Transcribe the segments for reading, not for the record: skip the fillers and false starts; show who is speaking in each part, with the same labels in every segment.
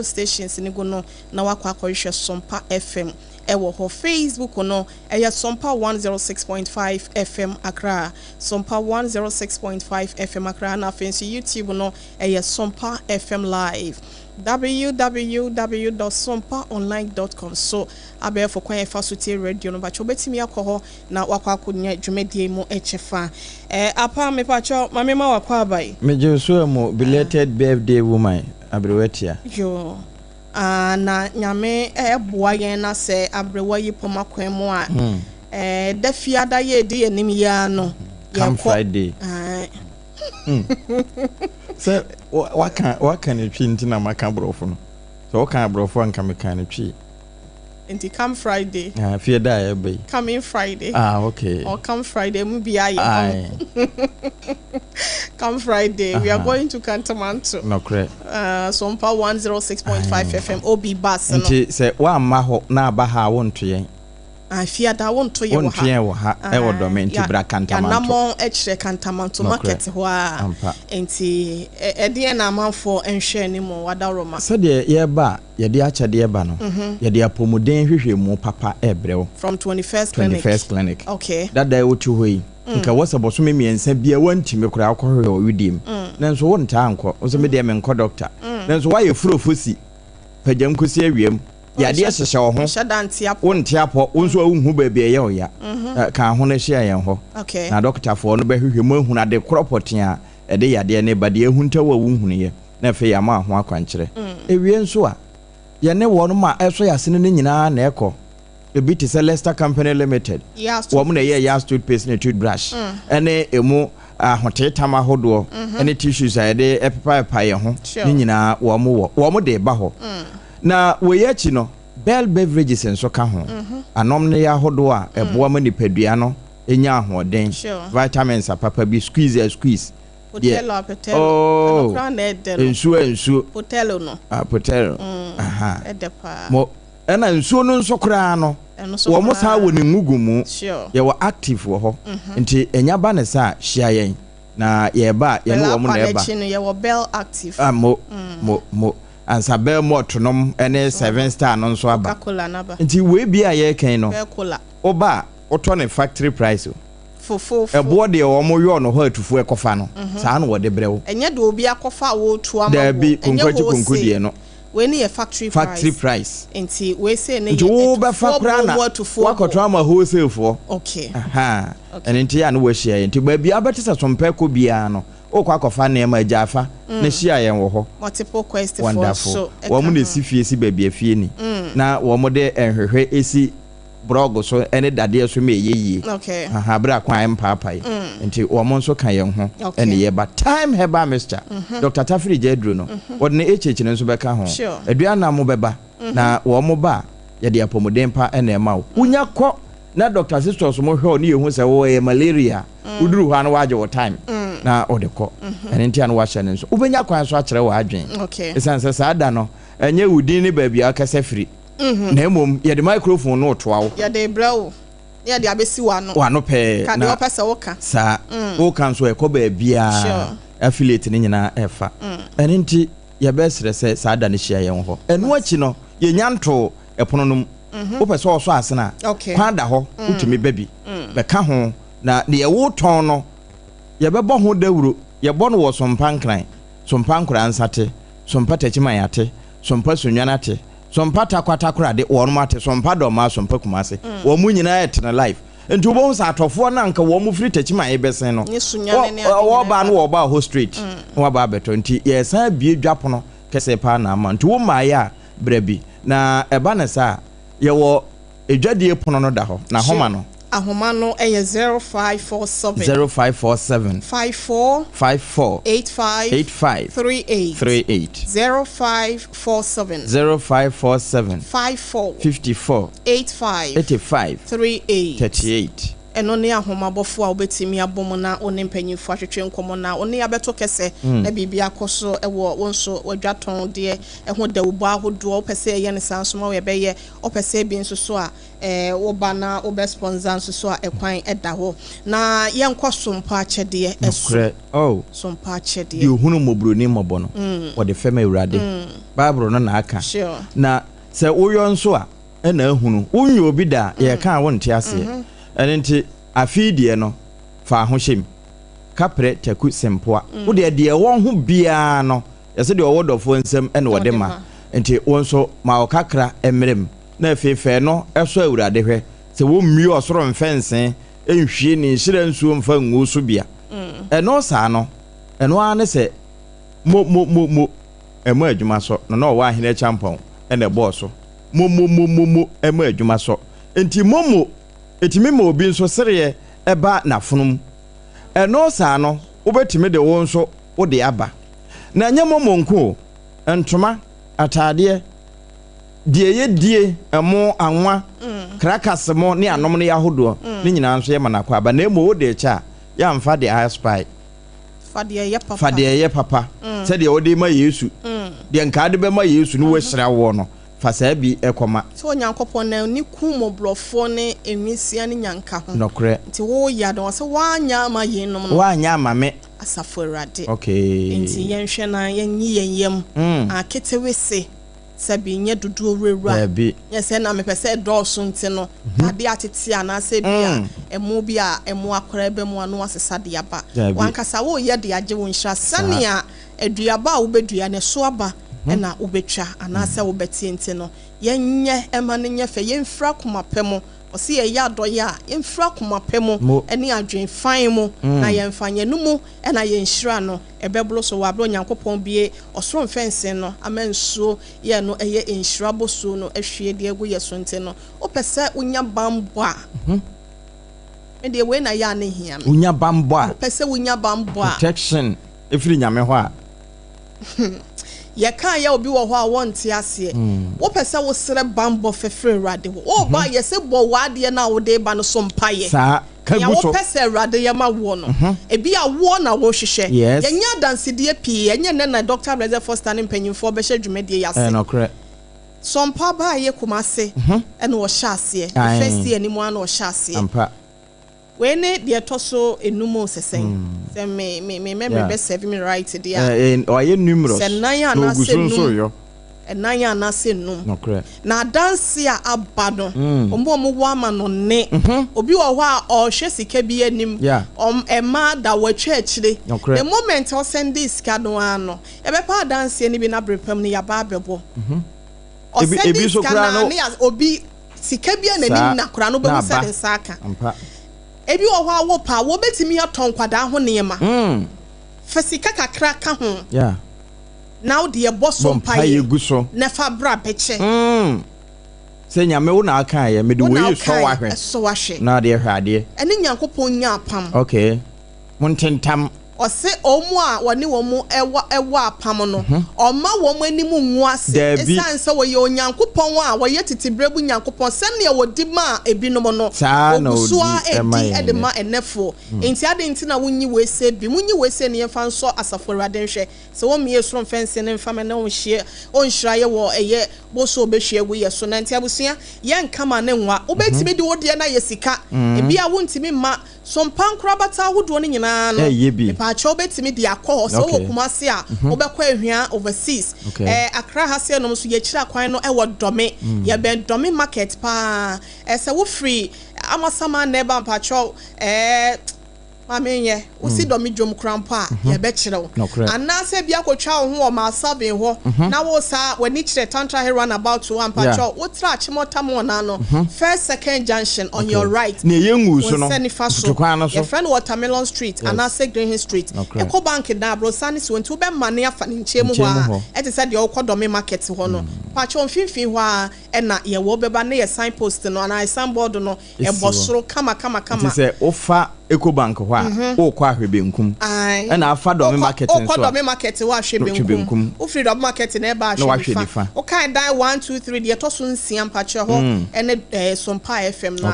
Speaker 1: stations ni go no na wakwa akɔhwɛ Sompa FM ewo ho Facebook no eya Sompa 106.5 FM Accra, Sompa 106.5 FM Accra, na fancy YouTube no eya Sompa FM Live, www.sompaonline.com. so abe for kwan fa sotie radio no ba cho betimi akɔ na wakwa akonya dwumadie mu echefa apa me pa cho mame ma wakwa abai
Speaker 2: me je so mo belated birthday woman abrewetia
Speaker 1: yo na nyame boa yen na se abrewa yi poma kwan mu a da fiada ye di enim ya no
Speaker 2: come Friday so what can you chin na maka brofo no so what can brofo an kam kan twi
Speaker 1: Inti come Friday.
Speaker 2: Fiada be.
Speaker 1: Coming Friday.
Speaker 2: Okay.
Speaker 1: Or come Friday, maybe I. Come Friday, we are going to Cantamanto.
Speaker 2: No correct.
Speaker 1: Sompa 106.5 FM OB bus.
Speaker 2: Inti say wa ma na ba ha won to yen.
Speaker 1: I fear that won't to you.
Speaker 2: Won to yen wo ha e wo do me inti bra Cantamanto.
Speaker 1: Ya namo extra Cantamanto market ho a. Inti e de na amanfo enhwe ni mo wada roma.
Speaker 2: So de ye ba ye de acha de ba no. Ye de apomuden hwehwemu papa ebrew.
Speaker 1: From 21st
Speaker 2: clinic.
Speaker 1: Okay.
Speaker 2: That day wotu hoyi. Nka wasa boso me miensa bia wantime kura akɔhwe o widim. Nanso won ta anko. Oso me de me nkɔ doctor. Nanso wa ye furofosi. Pagam kosi awiem. Ya de hyehyɛ wo ho. Won te apo wonso awuhu ba bia ye oya. Ka ho na hye ayen ho.
Speaker 1: Okay.
Speaker 2: Na doctor fo no behwehwe mu ahuna de kropotia e de yade ne ba de ehunta wa wuhunu ye. Na fe ya ma ho akwankyere. Ewie nso a ye ne wo no ma eso yase ne nyina na ekɔ. Ebi te se Leicester Company Limited. Wo mu na ye ya toothpaste na toothbrush. Ene emu ahotetama hodo. Ene tissues a de epepa ye ho. Ni nyina wo mu de ba ho. Na we ye chi no Bell Beverages enso ka ho. Anom ne ya hodo a eboa ma nipadua no enya ahoden. Vitamins apapa bi squeeze.
Speaker 1: Potelo.
Speaker 2: Oh. Ensu.
Speaker 1: Potelo no.
Speaker 2: Potelo. Aha.
Speaker 1: Edepa.
Speaker 2: Mo ena nsuo no nso kra no wo mo sa wo ne ngugumu ye wo active wo ho nti enya ba ne sa hia yen na ye ba ye no wo mo na eba
Speaker 1: ye wo Bell active
Speaker 2: mo ansa Bell motonom ene 7 star no nso aba nti we bia ye kan no oba oto ne factory price
Speaker 1: fofo
Speaker 2: ebo de wo mo yo no ho atufu ekofa no saa no wo de brewo
Speaker 1: enye de obi akofa wo tu ama
Speaker 2: da bi konko die no
Speaker 1: we need a factory
Speaker 2: price
Speaker 1: enti we say na
Speaker 2: you be fakra na wakoto ama wholesale for
Speaker 1: okay
Speaker 2: aha enti ya no we share enti ba bia betisa sompa ko bia no okwa akofa na ma ajafa na share yen wo ho
Speaker 1: multiple quest
Speaker 2: for so wo mu na sifie si ba bia fie ni na wo mu de enhwehwe esi blog so ene dade so me yeye
Speaker 1: okay
Speaker 2: aha bra kwa empapai enti wo mo nso kan yen ho ene ye ba time heba mr Dr. Tafri Jedru no wo ne echechi nso beka ho aduana mo beba na wo mo ba ye de apomuden pa ene ma wo unya kɔ na Dr. Sisters mo hwe oni ehu se wo ye malaria uduru ha no waje wo time na o de kɔ ene ntia no wa hye ne nso ubenya kwan so akere wa adwen
Speaker 1: okay
Speaker 2: esanse saada no enye wudin ne ba bia akasa firi na emom ye de microphone no toa wo
Speaker 1: ye de brawo ye de abesi wa
Speaker 2: no pe
Speaker 1: na ka de opesa woka
Speaker 2: sa wo kan so e ko ba bia affiliate ni nyina efa ene nti ye be sere se saada ne hia ye ho eno achi no ye nyanto epono no wo pese wo so asena kwada ho utumi baby be ka ho na ye wo ton no ye be bo ho dawuro ye bo no wo sompa nkran sompa nkran ansate sompa tachimayate sompa sunwanate sompa takwata de wo no mate sompa do ma sompa kumase wo mu nyina etena life nti wo sa atofo na nka wo mu free tachimaye besen no wo ba no wo ba ho street wo ba beto nti ye san bie dwapono kese pa na ama nti wo maaya brabi na eba na sa ye wo edwadie pono no da ho na homa no
Speaker 1: ahoma no 0547 54 85 38 0547 54 85 38 eno ne ahomabofo a obetimi abom na one mpanyimfo ahwetwe nkomo na one abeto kese na bibia akoso ewo wonso wadwaton de eho dawubo ahodo opese ye ne sansoma we beye opese bi nso so a wo bana wo be sponsor nso so a ekwan eda ho na ye nkoso mpa akyede eso so mpa akyede
Speaker 2: di ohunu mobroni mobo no wo de fema urade bible no na aka na se woyo nso a na ahunu wonyo obi da ye kan wonte ase enti afidie no fa ho hyem kapre taku sempoa wo de won ho bia no yese de owodofo nsem na wode ma enti wonso ma okakra emrem na afefe no eso awurade hwe se wo mmio osoro mfense enhwie ni nhire nsuo mfa ngu so bia eno sa no eno ane se mo emo adwuma so no wa ahene champon na boss mo emo adwuma so enti momo etimi ma obi nso sereye eba na funum eno sa no obetimi de wo nso wo de aba na nya momo nko entoma atade die emo anwa krakasemo ne anom ne yahodo ne nyina nso ye manakwa aba na emo wo de cha ya mfa de spy fade ye papa se de wo de ma Yesu de nka de be ma Yesu no wo hira wo no fasa bi ekoma
Speaker 1: so nyankopon na ni kumo blofo ne enwisia ne nyanka ho
Speaker 2: nokre
Speaker 1: nti wo ya do se wanya ma yenom no
Speaker 2: wanya ma me
Speaker 1: asafo rade
Speaker 2: okay
Speaker 1: nti yenhwe na yenyi yeyem aketewese sabi nye dudu owura yese na mepese dɔɔso nti no ade atete ana se bia emu bia emu akora be mu anu asesa de aba wankasa wo ye de age wo nhira sania aduaba a wo bedua ne so aba na wo betwa ana se wo betie nti no yenye ema ne nye fe yemfra komapemo osi ye ya doya yemfra komapemo ene adwen fan mu na yemfanye numu na yenhira no ebeblo so wa bro nyankopon bie osoro mfense no amansuo ye no eye enhira boso no ahwie de egu ye so nti no opese unya bambo a me de we na ya ne hia me
Speaker 2: unya bambo a
Speaker 1: opese unya bambo a
Speaker 2: protection efiri nyame ho a
Speaker 1: ye kan ya obi wo ho a wonte ase wo pese wo sere bambo fefre rade wo ba ye se bo wade na wo de ba no so mpaye
Speaker 2: sa
Speaker 1: ya wo pese rade ya ma wo no ebi a wo na wo hwehwe ye nya danside pi ye nya na Dr. Blazer Foster ne mpanyimfo be hwe dwumade ya se
Speaker 2: no kre
Speaker 1: sompa ba ye kumase ene wo hya ase first year ni mu ana wo hya ase
Speaker 2: ampa
Speaker 1: wene de toso enumo sesen se me memory be serve me right there
Speaker 2: o ye numero
Speaker 1: se nan ya na se num nan ya na se num na dance ya abado ombo mo wo ama no ne obi wo ho a o hwe sika bi anim ema da watwa akire the moment o send this card no ano e be pa dance ni bi na brepam ni ya ba bebo o send this card na obi sika bi ananim na kura no be mu se nsaka ebi wo ho awo pa wo betimi aton kwada ho neema fasika kakra ka ho now the bosom pie na fa bra beche
Speaker 2: se nyame wo na aka ye me de wo so wahwe na de hwade
Speaker 1: ene nyankopon nya apam
Speaker 2: okay muntentam
Speaker 1: ose omu a woni wo mu ewa apam no oma wo mu animu nwu ase esanse wo ye onyankopon a wo ye titibrebu nyankopon sene wo di ma ebinom no oguso a edi edema enefo enti ade nti na wonyi wese bi munyi wese ne yemfa nso asafo rade nhwe se wo me yesoro fense ne mfa me na onhie onhira ye wo eye boso obehwie gu ye so na nti abusua ye nkama ne nwa obetimi de wodie na yesika ebi a wontimi ma sompankra bata hodo ne nyina no acho betimi di akọ so wo kumase a obekọ ehua overseas akra hase no so ye kira kwan no e wo dome ye ben dome market pa se wo free amasama neba pacho mamenye usi domi jom krampa ye be kirew anase bia kotwa wo ho o ma sabe ho na wo sa wani kire tantra he run about one pacho wo tra chimota mo na no first second junction on your right
Speaker 2: ne yengu so no
Speaker 1: your friend Watermelon Street anase Green Street Eco Bank da bro sani so nti wo be mane afa ne nchemu ho a eti said ye wo domi market ho no pacho mfimfin ho a e na ye wo beba na ye signpost no na signboard no e bosoro kama
Speaker 2: iti se ofa Eco Bank ho o kwa hwebenkum na afa do me market nso
Speaker 1: o do me market wa hwebenkum o free do market na e ba hwebenfa o ka kan die 1 2 3 de to so nsia mpache ho ene Sompa FM na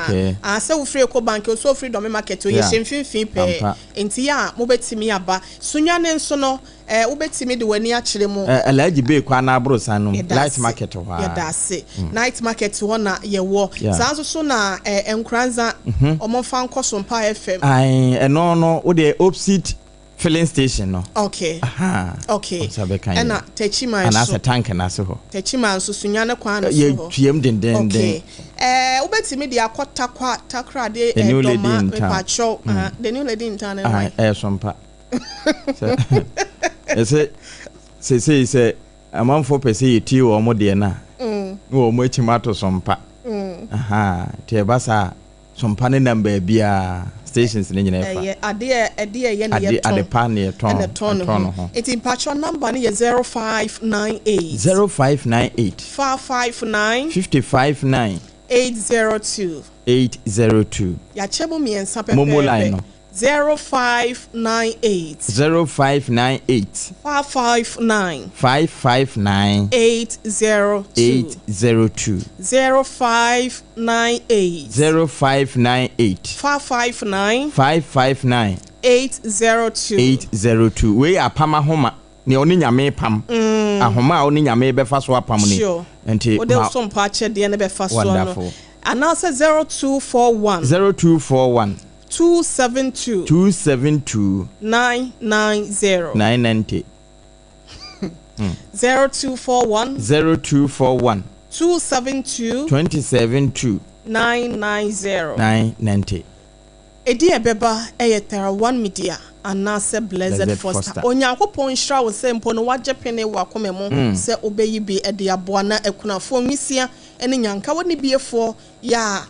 Speaker 1: say wo free ko bank so free dom market o ye hemfimfin pe enti ya mo betimi aba sunya ne nso no wo betimi de wani akire mu
Speaker 2: alaji be kwa na abro sanu light market ho
Speaker 1: ya da se night market ho na ye wo sanso so na enkranza omofa nko Sompa FM
Speaker 2: ai eno no wo de opposite filling station no
Speaker 1: okay okay ena techima so
Speaker 2: ana se tank na so ho
Speaker 1: techima so sunya ne kwa na so
Speaker 2: ye tuem den
Speaker 1: okay wo betimi de akota kwa takra de doma me pacho the new lady in town
Speaker 2: Sompa say amanfo pese yeti wo mo de na wo mo echimato Sompa te basa Sompa ne number bia stations ne nyina efa
Speaker 1: ade ye ne ye
Speaker 2: ade pa ne ton ho
Speaker 1: it in patron number ne 0598 559 802 ya chebo miensa pepe
Speaker 2: momo line no
Speaker 1: 0598 559 802
Speaker 2: 559 802 we apama homa ne oni nyame pam ahoma oni nyame befa so apam ne enti
Speaker 1: o de Sompa che de ne befa so no announce 0241 272 990 0241 272 990 edi ebeba eyetara 1 media anase blessed foster onyankopon hira wo sempo no wagepene wo akomemo se obeyi bi ede aboa na ekunafo misia ene nyanka woni biefo ya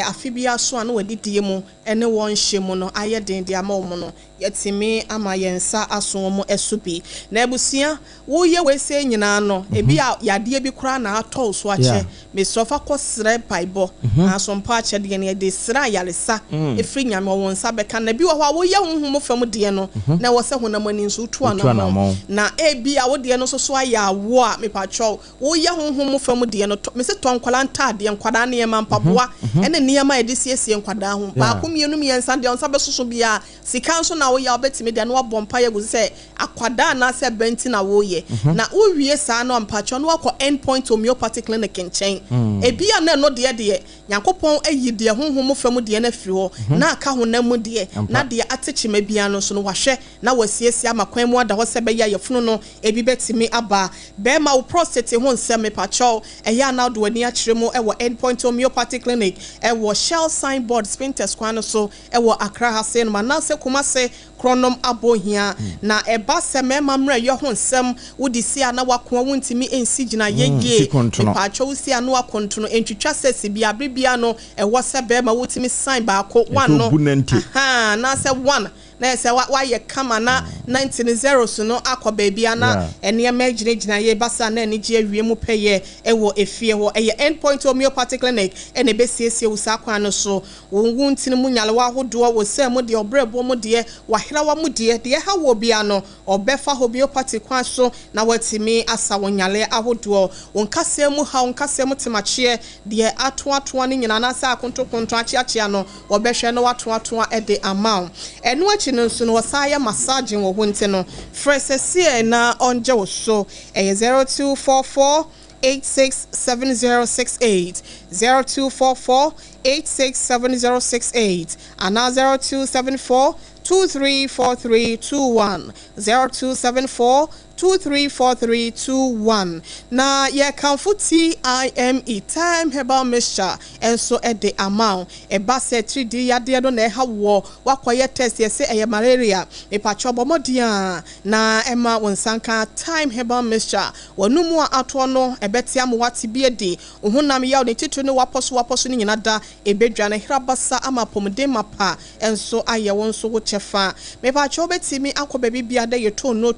Speaker 1: afibia so anu wadidie mu ene won hyemu no ayeden de ama wo no yetimi ama yensa aso mo esubi na ebusia wo ye wese nyina no ebi yade bi kura na atol so ache me sofa kosre paibo na Sompa ache de ne de sra yalesa efri nyame won sa beka na bi wo ye honhom fam de no na wo se honam ani nso tu anamo na ebi a wo de no so so aya wo a me pacho wo ye honhom fam de no me se tonkwala ntade nkwada na ye mampaboa ene niyama edi siesie nkwada ho ba ko mienu miensa de onsa besoso bia sika nso na wo ya obetimi de no abompa ye guzi se akwada na se benti na wo ye na wo wie sa na mpacho no akọ endpoint homeopathic clinic nchen ebia na no de Nyankopon ayi de honhom fam de na firi ho na aka honam de na de atechima bia no so no wahwe na wasiesie amakwan mu ada ho se be ya yefunu no ebi betimi aba be ma wo prostate ho nsem me pacho eya na do ani akire mu e wo endpoint homeopathic clinic e wo Shell signboard Spinters kwan so e wo Accra Hase no manase Kumase kronom abohia na eba se mema mra ye ho nsem wodi sia na wakon wontimi ensi gina yeye pacho wo sia no akontono entwitwa sesi bia bia no e wo se be ma wotimi sign ba ko one no na se one na se wa ye kama na 19 so no akoba bia na ene ma gina ye basa na ene je awie mu peye e wo efie ho e endpoint homeopathic clinic ene besiesie wo sa kwan no so wo ntini mu nyale wa hodo wo se mu de obrebo mu de wahera wa mu de ha wo bia no obefa homeopathic kwan so na watimi asa wo nyale ahodo wo nkase mu ha wo nkase mu temache de atoato ne nyina na sa akonto achiachia no obehwe no watoato e de amount eno no so no wasaya massaging wo hunte no fresesie na onje wo so 0244 867068 0244 867068 and 0274 234321 0274 234321 na ye kanfo TIME time herbal mixture enso e de amount e ba se 3D yade no na ha wo wakoye test ye se e malaria e pacho bomodia na ema wonsanka time herbal mixture wonumu ato no e betia mo wate bi edi ohunam ya ne titu ne waposo ni nyina da e bedwa na hirabasa ama pomde mapa enso aye wonso wo chefa me pacho betimi akoba bibia da ye to no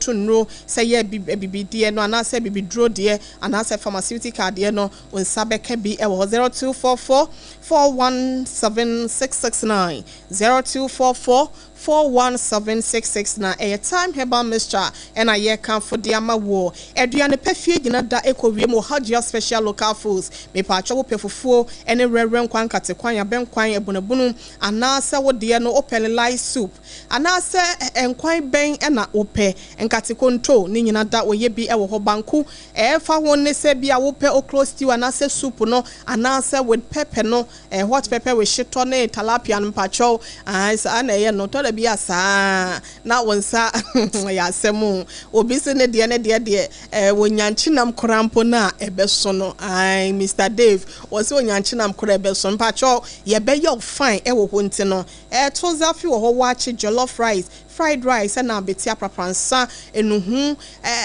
Speaker 1: se ye bibidie no anase bibidro de anase pharmaceutical de no unsabeka bi e 0244 417669 0244 41766 na time herbal mixture and a year can for diama war. Adriana Pefie Ginada Eco Remo Hajia special local foods. Me pacho pefufu and a reverend kwan katekwanya ben kwan ebunabunu and nasa what dear no open light soup. And nasa and kwan ben and na ope and katekonto nina that way be a banku. Fa one se be a ope or close to and nasa soup no and nasa with pepper no hot pepper with shit on it tilapia and pacho and no to be a sa na wonsa ya semu obi se ne de wonyanchinam korampo na ebeso no ai Mr Dave was wonyanchinam kora ebeso mpacho ye be yo fine e wo honti no toza fi wo ho wachi jollof rice fried rice and betia prapansa enuhu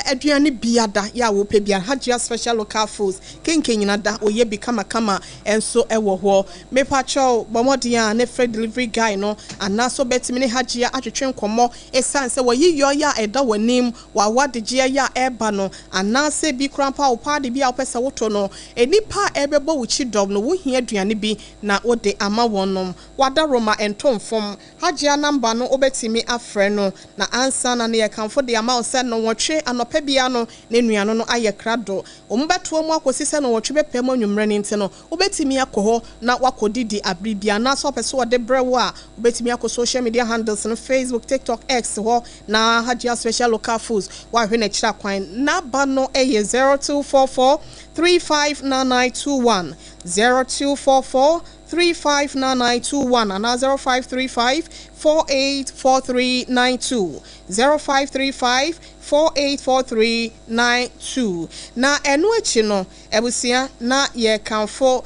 Speaker 1: aduane biada ya wo pe bia hajia special local foods kenkenyina da oye bi kama enso ewo ho me pacho bomodia ne free delivery guy no anaso betimi ne hajia atwetwe nkomo esanse wo yiyo ya eda wanim wa wadegye ya eba no anase bi krampa opade bi opese woto no enipa ebebo wuchi dom no wo hia aduane bi na ode ama wonom wada roma entomfom hajia number no obetimi afre no na ansa na ne kanfo de ama ose no wotwe anopa bia no ne nuano no aye krado ombeto mu akosi se no wotwe bepem anwumre ne nti no obetimi akoho na wakodidi abribia na so pese wo de brewo a obetimi akọ social media handles no Facebook TikTok X ho na hajia special local foods wa hwe na kira kwan na ba no eye 0244 359921 0244 359921 and 0535 484392 0535 484392 na enu echi no ebusia na ye kanfo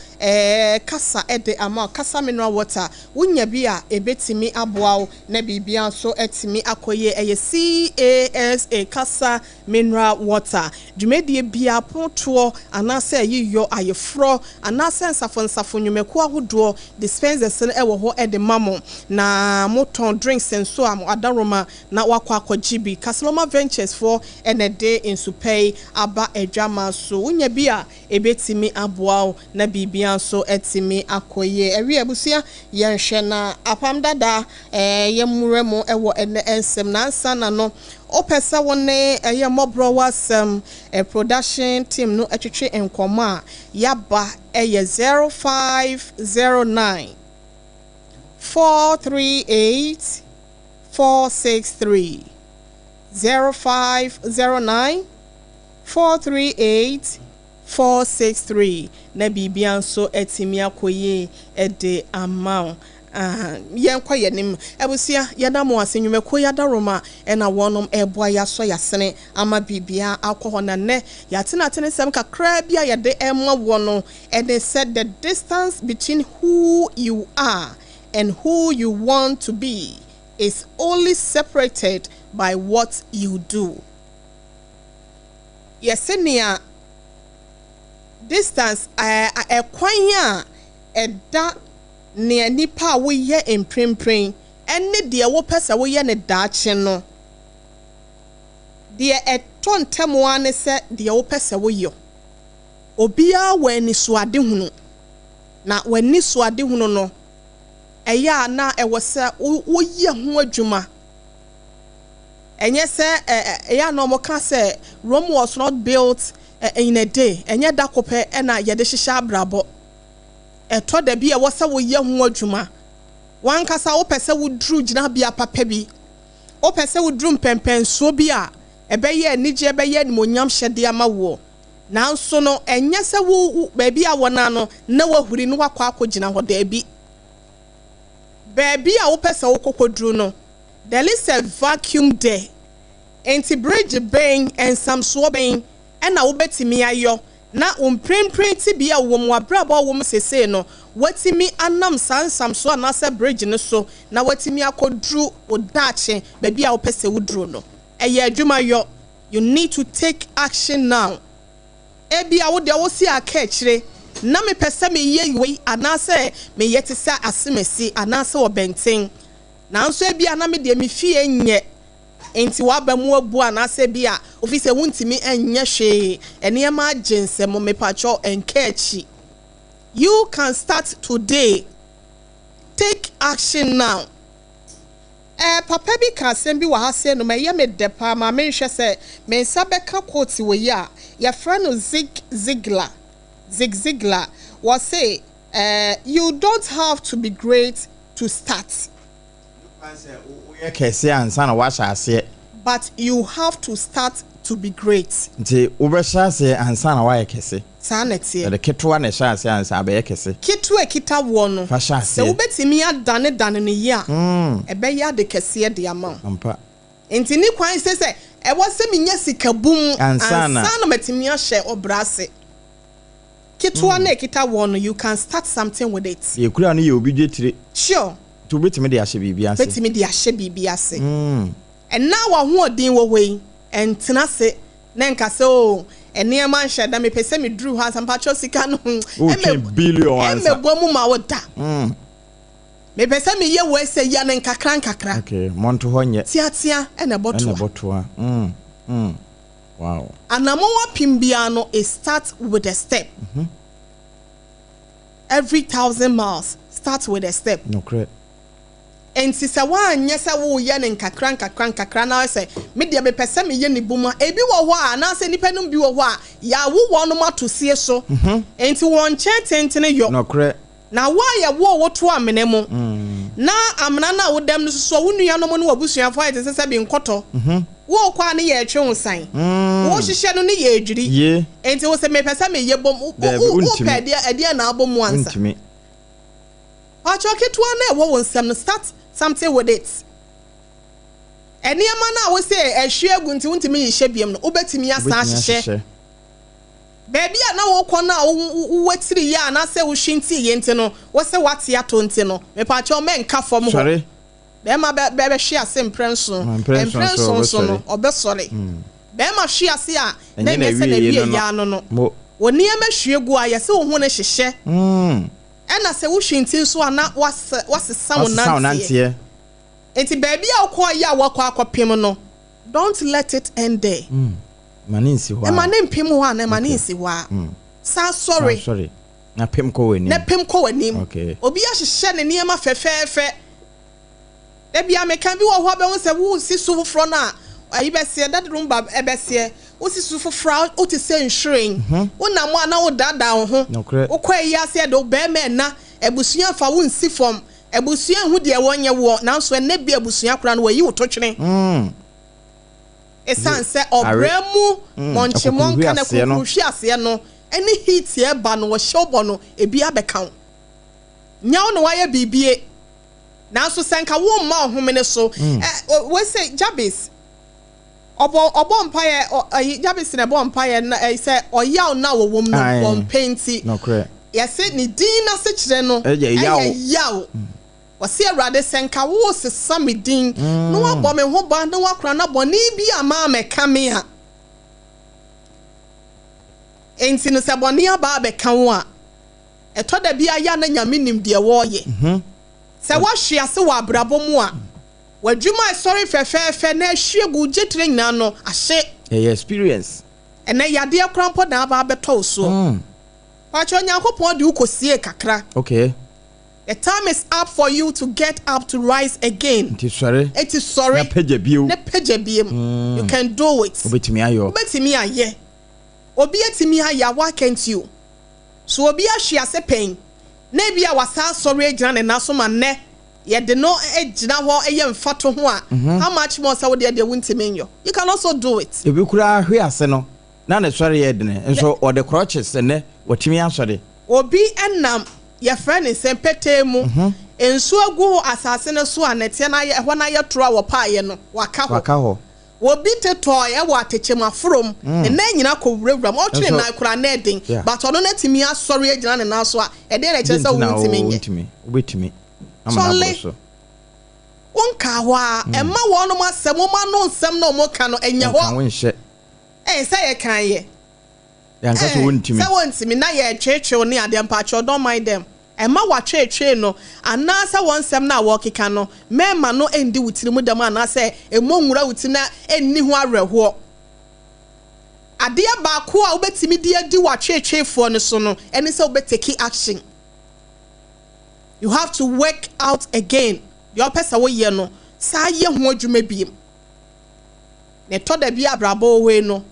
Speaker 1: kasa ede ama kasa mineral water wunya bia ebetimi aboawo na bibia so etimi akoye eye CASA kasa mineral water dwumedie bia ponto anase yiyo ayefro anase nsafo nwumeku ahodo dispensers no ewo ho ede mamo na moton drinks enso am adaroma na wakwa akogibi Kasloma Ventures for enede insupay aba edwama so wunya bia ebetimi aboawo na bibia so etimi akoye ewi abusia yenhwe na apam dada yemuremo ewo ene ensem na ansa na no opesa wone MWHO BORHA ASEM production team no atwetwe enkoma yaba 0509 438 463 0509 438 463 na bibia so etimi akoye ede amount yenkwa yenim ebusia yadamo asenwumeko yadaroma ena wonom eboa yaso yasene ama bibia akọ na ne yatena sem kakra bia yede emma wono and they said the distance between who you are and who you want to be is only separated by what you do. Yesenia distance kwanya eda ne nipa wo ye emprempren ene de wo pesa wo ye ne daache no de etontemo ane se de wo pesa wo yo obia wani suade hunu na wani suade hunu no eya na ewo se wo ye ho adwuma enye se eya no mo ka se Rome was not built in a day enye da kope na ye de hihya abrabo eto da bi e wo se wo ye ho adwuma wan kasa wo pese wo dru gina bia papa bi wo pese wo dru mpempenso bi a ebeye anije ebeye nimonyam hyede ama wo nanso no enye se wo ba bi a wona no na wahuri no wakọ akogina ho da bi baby a wo pese wo kokodru no there is a vacuum there enti bridge ben and some swabing and na wo betimi ayo na umprempren ti bia wo mu abraba wo mu sese no watimi anam sansam so na se bridge no so na watimi akodru odache baby a wo pese wo dru no eye adwuma yo you need to take action now ebi a wo de wo si aka kire na me pese me ye we anase me yete sa asemesi anase wo benten na nso ebi ana me de me fie nye enti waba mu abu anase bia ofise wuntimi enye hwe eniema agense mo me pacho enkechi. You can start today. Take action now. papa bi ka asem bi wa ha se no me depa ma me hwe se me nsa beka quote we ya ya fra no Ziglar was say you don't have to be great to start, but you have to start to be great.
Speaker 2: Nti ubesha se ansa na wa kese
Speaker 1: Sanete
Speaker 2: the ketwa na sha se ansa be kese
Speaker 1: kitu ekita wo no se ubetimi adane ne ya ebe ya de kese de ama
Speaker 2: ampa
Speaker 1: nti ni kwan se e wo se minya sika bum ansa na matimi ahye obrase kitwa na ekita wo no, you can start something with it.
Speaker 2: ye kura no ye obi dwetire
Speaker 1: sure
Speaker 2: to betimi de ahye bibia ase
Speaker 1: betimi de ahye bibia ase and now wa ho odin wo we entena se na nka se o ene ma nhye da me pese me dru ha sampa cho sika no
Speaker 2: billion ansa
Speaker 1: emebo mu ma woda me pese me ye we se ya na nkakra
Speaker 2: okay monto ho nye
Speaker 1: tiatia ene botoa
Speaker 2: wow
Speaker 1: anamo wa pimbia no it starts with a step. Every 1,000 miles starts with a step.
Speaker 2: No correct.
Speaker 1: And sisa wa nya sa wo ye ne nkakra na say me de be pese me ye ne buma ebi wo ho a na say nipa no bi wo ho a ya wo no ma to sie so enti won che tentene yo
Speaker 2: no correct
Speaker 1: na wa ya wo to amene mu na amna na wo dem no so wo nua no mo no wabusuafo a tese se bi nkoto wo kwa ne ye twe unsan wo hihye no ne ye adwiri enti wo se me pese me ye bom wo pede ade na abom ansa Achoketwa na wo nsem no start something with it. Eniema na wo say ehwe nti wontimi yihye biem no obetimi asa ahye. Baby na wo kɔ na wo watiri ya na say wo hwinti ye nti no wo say wate ato nti no me pa cho men ka fom ho. Sorry. Be ma be hwe ase mprenso so no obesore. Be ma hwe ase a na me say na wie ya no. Wo niema hwe gu a ye say wo ho na hyehyɛ. And I say we shinti so na what's sound nantie. Enti baby a kwa ya wakwa akopim no. Don't let it end there.
Speaker 2: Maninsi wa.
Speaker 1: E manim pim ho na maninsi wa. Sorry.
Speaker 2: Sorry. Na pim ko wani. Okay. Obi a hye ne niema fefefe. Da bia me kan bi wo ho be won se wo si so fro na ayi be se that room bab e be se wo si so fro o ti se nhwering wo na mo ana wo dada ho wo kwa yi ase de be me na ebusua fa wo nsi fom ebusua hu de wonye wo na so na bi ebusua kura no wa yi wo to twene esanse obremu monchemon kana kuhwi ase no eni heat e ba no wo hyobo no ebi abeka nyawo no wa ya bibie na so senka wo ma ohomene so we say Jabis obo mpaye Jabis na bo mpaye na say oyaw na wo wom no bom painti no correct
Speaker 1: yes ni din na se kire no yaw wase awrade senka wo se samedin no wabɔ me ho ba na wakora na bɔ ni bi ama me kame a enti no se bɔ ni aba be kan wo a eto da bia ya na nyame nim de wo ye se wa hwe ase wa abrabɔ mu a wadwuma sorry fefefe na hwegu jetre nyina no ahye
Speaker 2: experience
Speaker 1: ene yade akrampo na aba beto so pa cho nyankopon de ukosie kakra
Speaker 2: okay.
Speaker 1: The time is up for you to get up to rise again.
Speaker 2: It is sorry.
Speaker 1: Ne peje biem. You can do it.
Speaker 2: Obetimi
Speaker 1: aye. Obi etimi aye, why can't you? So obi ahwe ase pen. Na bia wasa sorry agina ne naso ma ne. Ye de no agina ho eye mfato ho a. How much more so de wuntimi nyo? You can also do it.
Speaker 2: Ebi kura ahwe ase no. Na ne sorry ye de ne. Enso or the crutches ne watimi ansori.
Speaker 1: Obi enam your friend is sempete mu ensu agu asase ne so anete na ye ho na ye tro wo pa ye no waka ho obi teto ye wo atechem afrom ne na nyina ko wurawura mo twene na kura na edin but ono na timi asori agina ne na so a e de na che se wo ntimi
Speaker 2: obetimi
Speaker 1: amana so wonka ho a emma wo no masem mo ma no nsem na mo ka no enya ho
Speaker 2: kan wonhye
Speaker 1: say ye kan ye
Speaker 2: yanka so wontimi
Speaker 1: say wontimi na ye twetwe ne ade mpacho don't mind them Emma wa twe no anasa wonsem na wo keka no mema no endi wutiri mu dem anasa emonwura wuti na enni ho awerho ade ba ko a obetimi de adi wa twetwefo no so no eni se obeteki action. You have to work out again your person wo ye no saa ye ho adwuma biem ne to da bi abrabo we no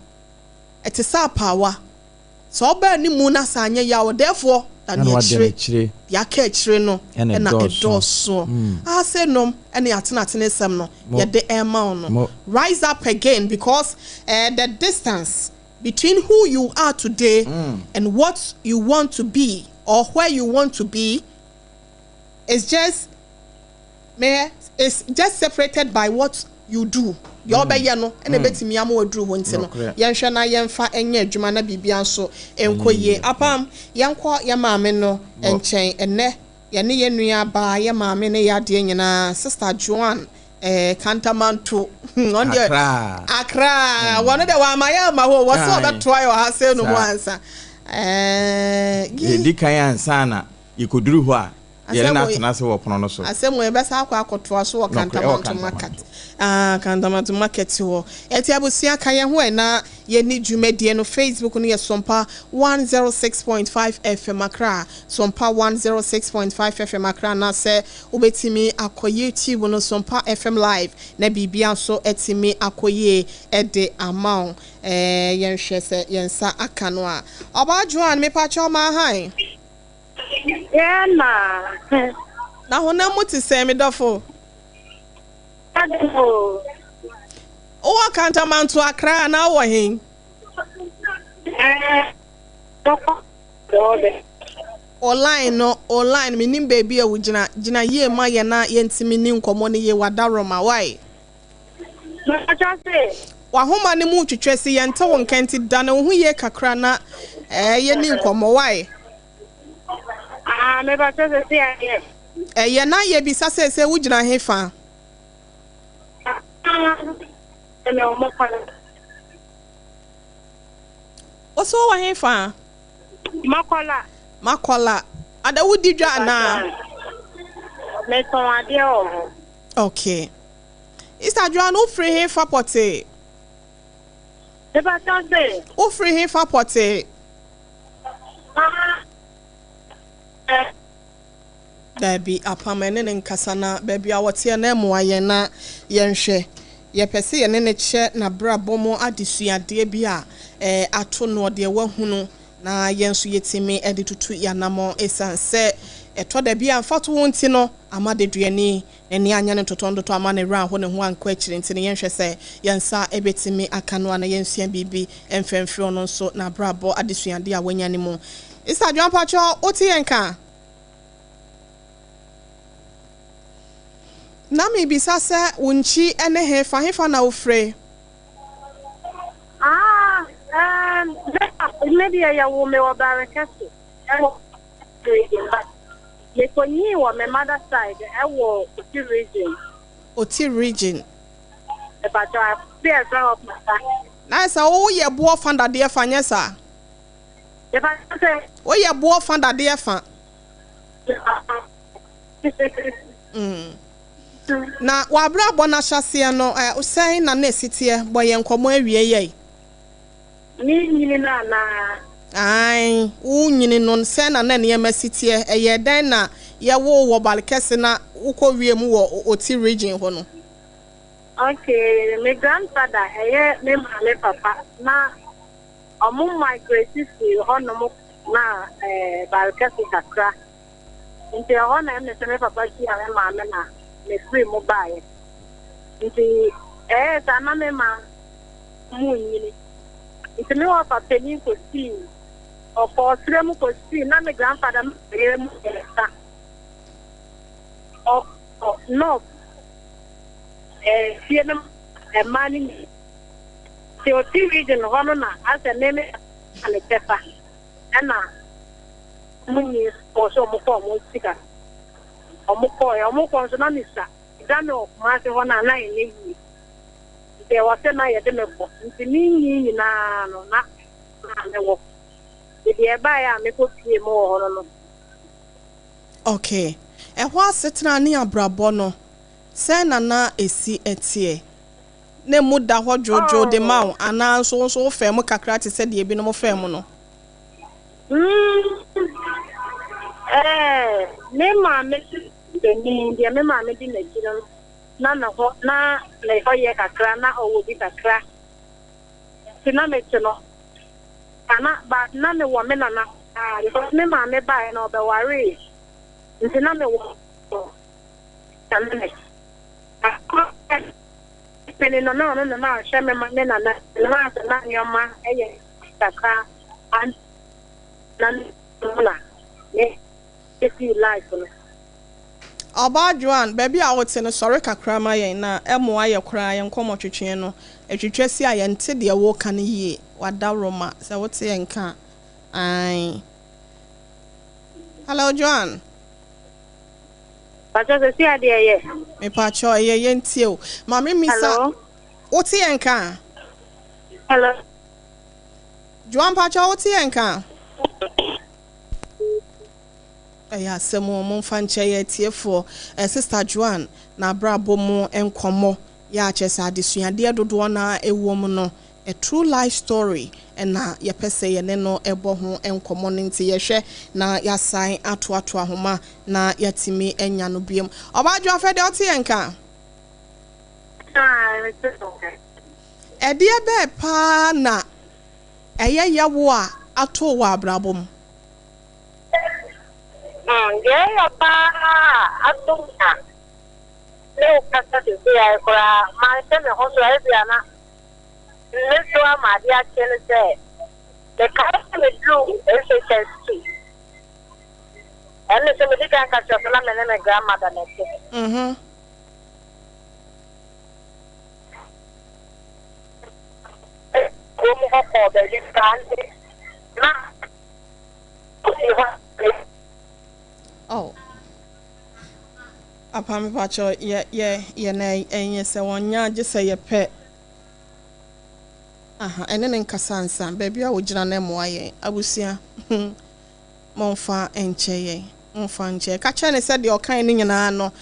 Speaker 1: ete sa pawa so oba ni mu na sa anya ya wo therefore and ya chire ya ka chire no na edoso ase nom ene atena sem no ye de ema no rise up again because the distance between who you are today and what you want to be or where you want to be is just separated by what you do. Your be no ene betimi am wadru ho nti no yenhwe na yemfa enye adwuma na bibia so enkoye apam yenko ye maame no enchen ene ye ne yenua ba ye maame ne yade nyina sister Joan Kantamanto on the Accra one of the wa maya ma ho wo so be try o ha se no mo ansa
Speaker 2: di kan ansa na yikoduru ho a ye na atena se wo pono no so
Speaker 1: asem we be sa akwa akoto so wo Kantamanto market Kantamanto market wo eti abusia kan ye ho na ye ni dwumadie no Facebook no ye Sompa 106.5 FM Accra Sompa 106.5 FM Accra na se obetimi akoye YouTube no Sompa FM live na bibia so etimi akoye ede amount yen hwe se yensa aka no a oba Joan me pa cho ma han
Speaker 3: yeah
Speaker 1: na hona muti se me dofo o Kantamanto Accra na wo hin online minim baby e wugina ye ma ye na ye ntimi ni nkomo ne ye wadaroma why wa homa ne mu twetwese ye nte won kanti da na hu ye kakra na ye ni nkomo why
Speaker 3: me ba se se
Speaker 1: ye na ye bi sase wugina hefa Oso wa hefa Makola ada wudi dwa na
Speaker 3: me so ade o
Speaker 1: okay Sister Joan o free hefa pote
Speaker 3: e ba tose
Speaker 1: o free hefa pote Baby apamene ne nkasa na baby awote na emoaye na yenhwe ye pese ye ne che na brabo mo adesuade bi a ato no de wahunu na yenso yetimi ede tutu yanamo esanse eto da bi amfato wonti no amade duani eni anya ne totondo to amane ra ho ne ho anko akire nti ne yenhwe se yensa ebetimi aka no na yensua bibi emfemfro no so na brabo adesuade a wanyane mu isa dwan pacho oti yenka na mi bisa se unchi ene hefa na ofre
Speaker 3: maybe ya wo me wa barakasi le konyi wa my mother side wo Oti region but I fear of my side
Speaker 1: na sa wo ye bo fanda de fa nyesa
Speaker 3: e ba se
Speaker 1: wo ye bo fanda de fa na wabra bona hyase no usan na nesite boye nkomo awie ye
Speaker 3: ni nyini na
Speaker 1: ai unyini no se na na ne masite eye dan na ye wo balkese na uko wiem wo Oti region ho no
Speaker 3: okay my grandfather me male papa na omo migrate si ho no na balkese kakra nti ho na me se me papa si ave mama na me free mobile nti sana me ma mu nyini nti me wa papa ni ko si o for trem ko si na me grandfather me mu esa o no sie na mani se Oti region ho no na asa me ale tefa na munyi o so mo ko mo sika omukọ nso na misa dano ma se ho na nine ne yi de wa se na ye de mebo nti ni na no na me wo de e ba ya me ko pie mo ho no
Speaker 1: okay ho asetena ne abrabo no se na esi etie ne mu da ho jojo de ma ana so fem kakra te se de ebi no mo fem no
Speaker 3: me ma me de me ma me di na kino na ho na le ho ye kakra na owo bi kakra tina me tino ana ba na me wo me na because me ma me ba na obe ware ntina me wo tanne pene no na she me ma me na na nyoma eye kakra an nan na ne esi life no
Speaker 1: Oba Joan, baby a wote no sori kakra ma yen na emo aye kra yen komo twetwe no etwetwe si aye nte de wo kan yie wada roma se wote yen ka ai Hello Joan.
Speaker 3: Pacho se si ade ye
Speaker 1: Me pacho ye ntie o ma me misa wote yen ka
Speaker 3: Hello
Speaker 1: Joan pacho wote yen ka Eya semo mo fanche ye tiefo sister Joan na brabo mo enkomo ya chesa adesuade dodo na ewo mu no a true life story na ye pese ye ne no ebo ho enkomo nti ye hwe na ya san ato ahoma na yatimi enya no biem oba Joan fe de ote yenka ede be pa na eye yawo a ato wa brabo mu
Speaker 3: yeah, atunga. Leo kasa tisia kora maisha me hoso ebiana. Leso amadia chele se. The kasa me do SHS2. And so me dika kasa sala me na grandmother nete. Como ho de distante. Na.
Speaker 1: Oh. Apam pacho ye na enye se wonya je se ye pe. Aha, ene ne nkasansa baby a wogina na mo aye abusia. Monfa enche ye. Monfa enche. Ka che ne se de okan ne nyina no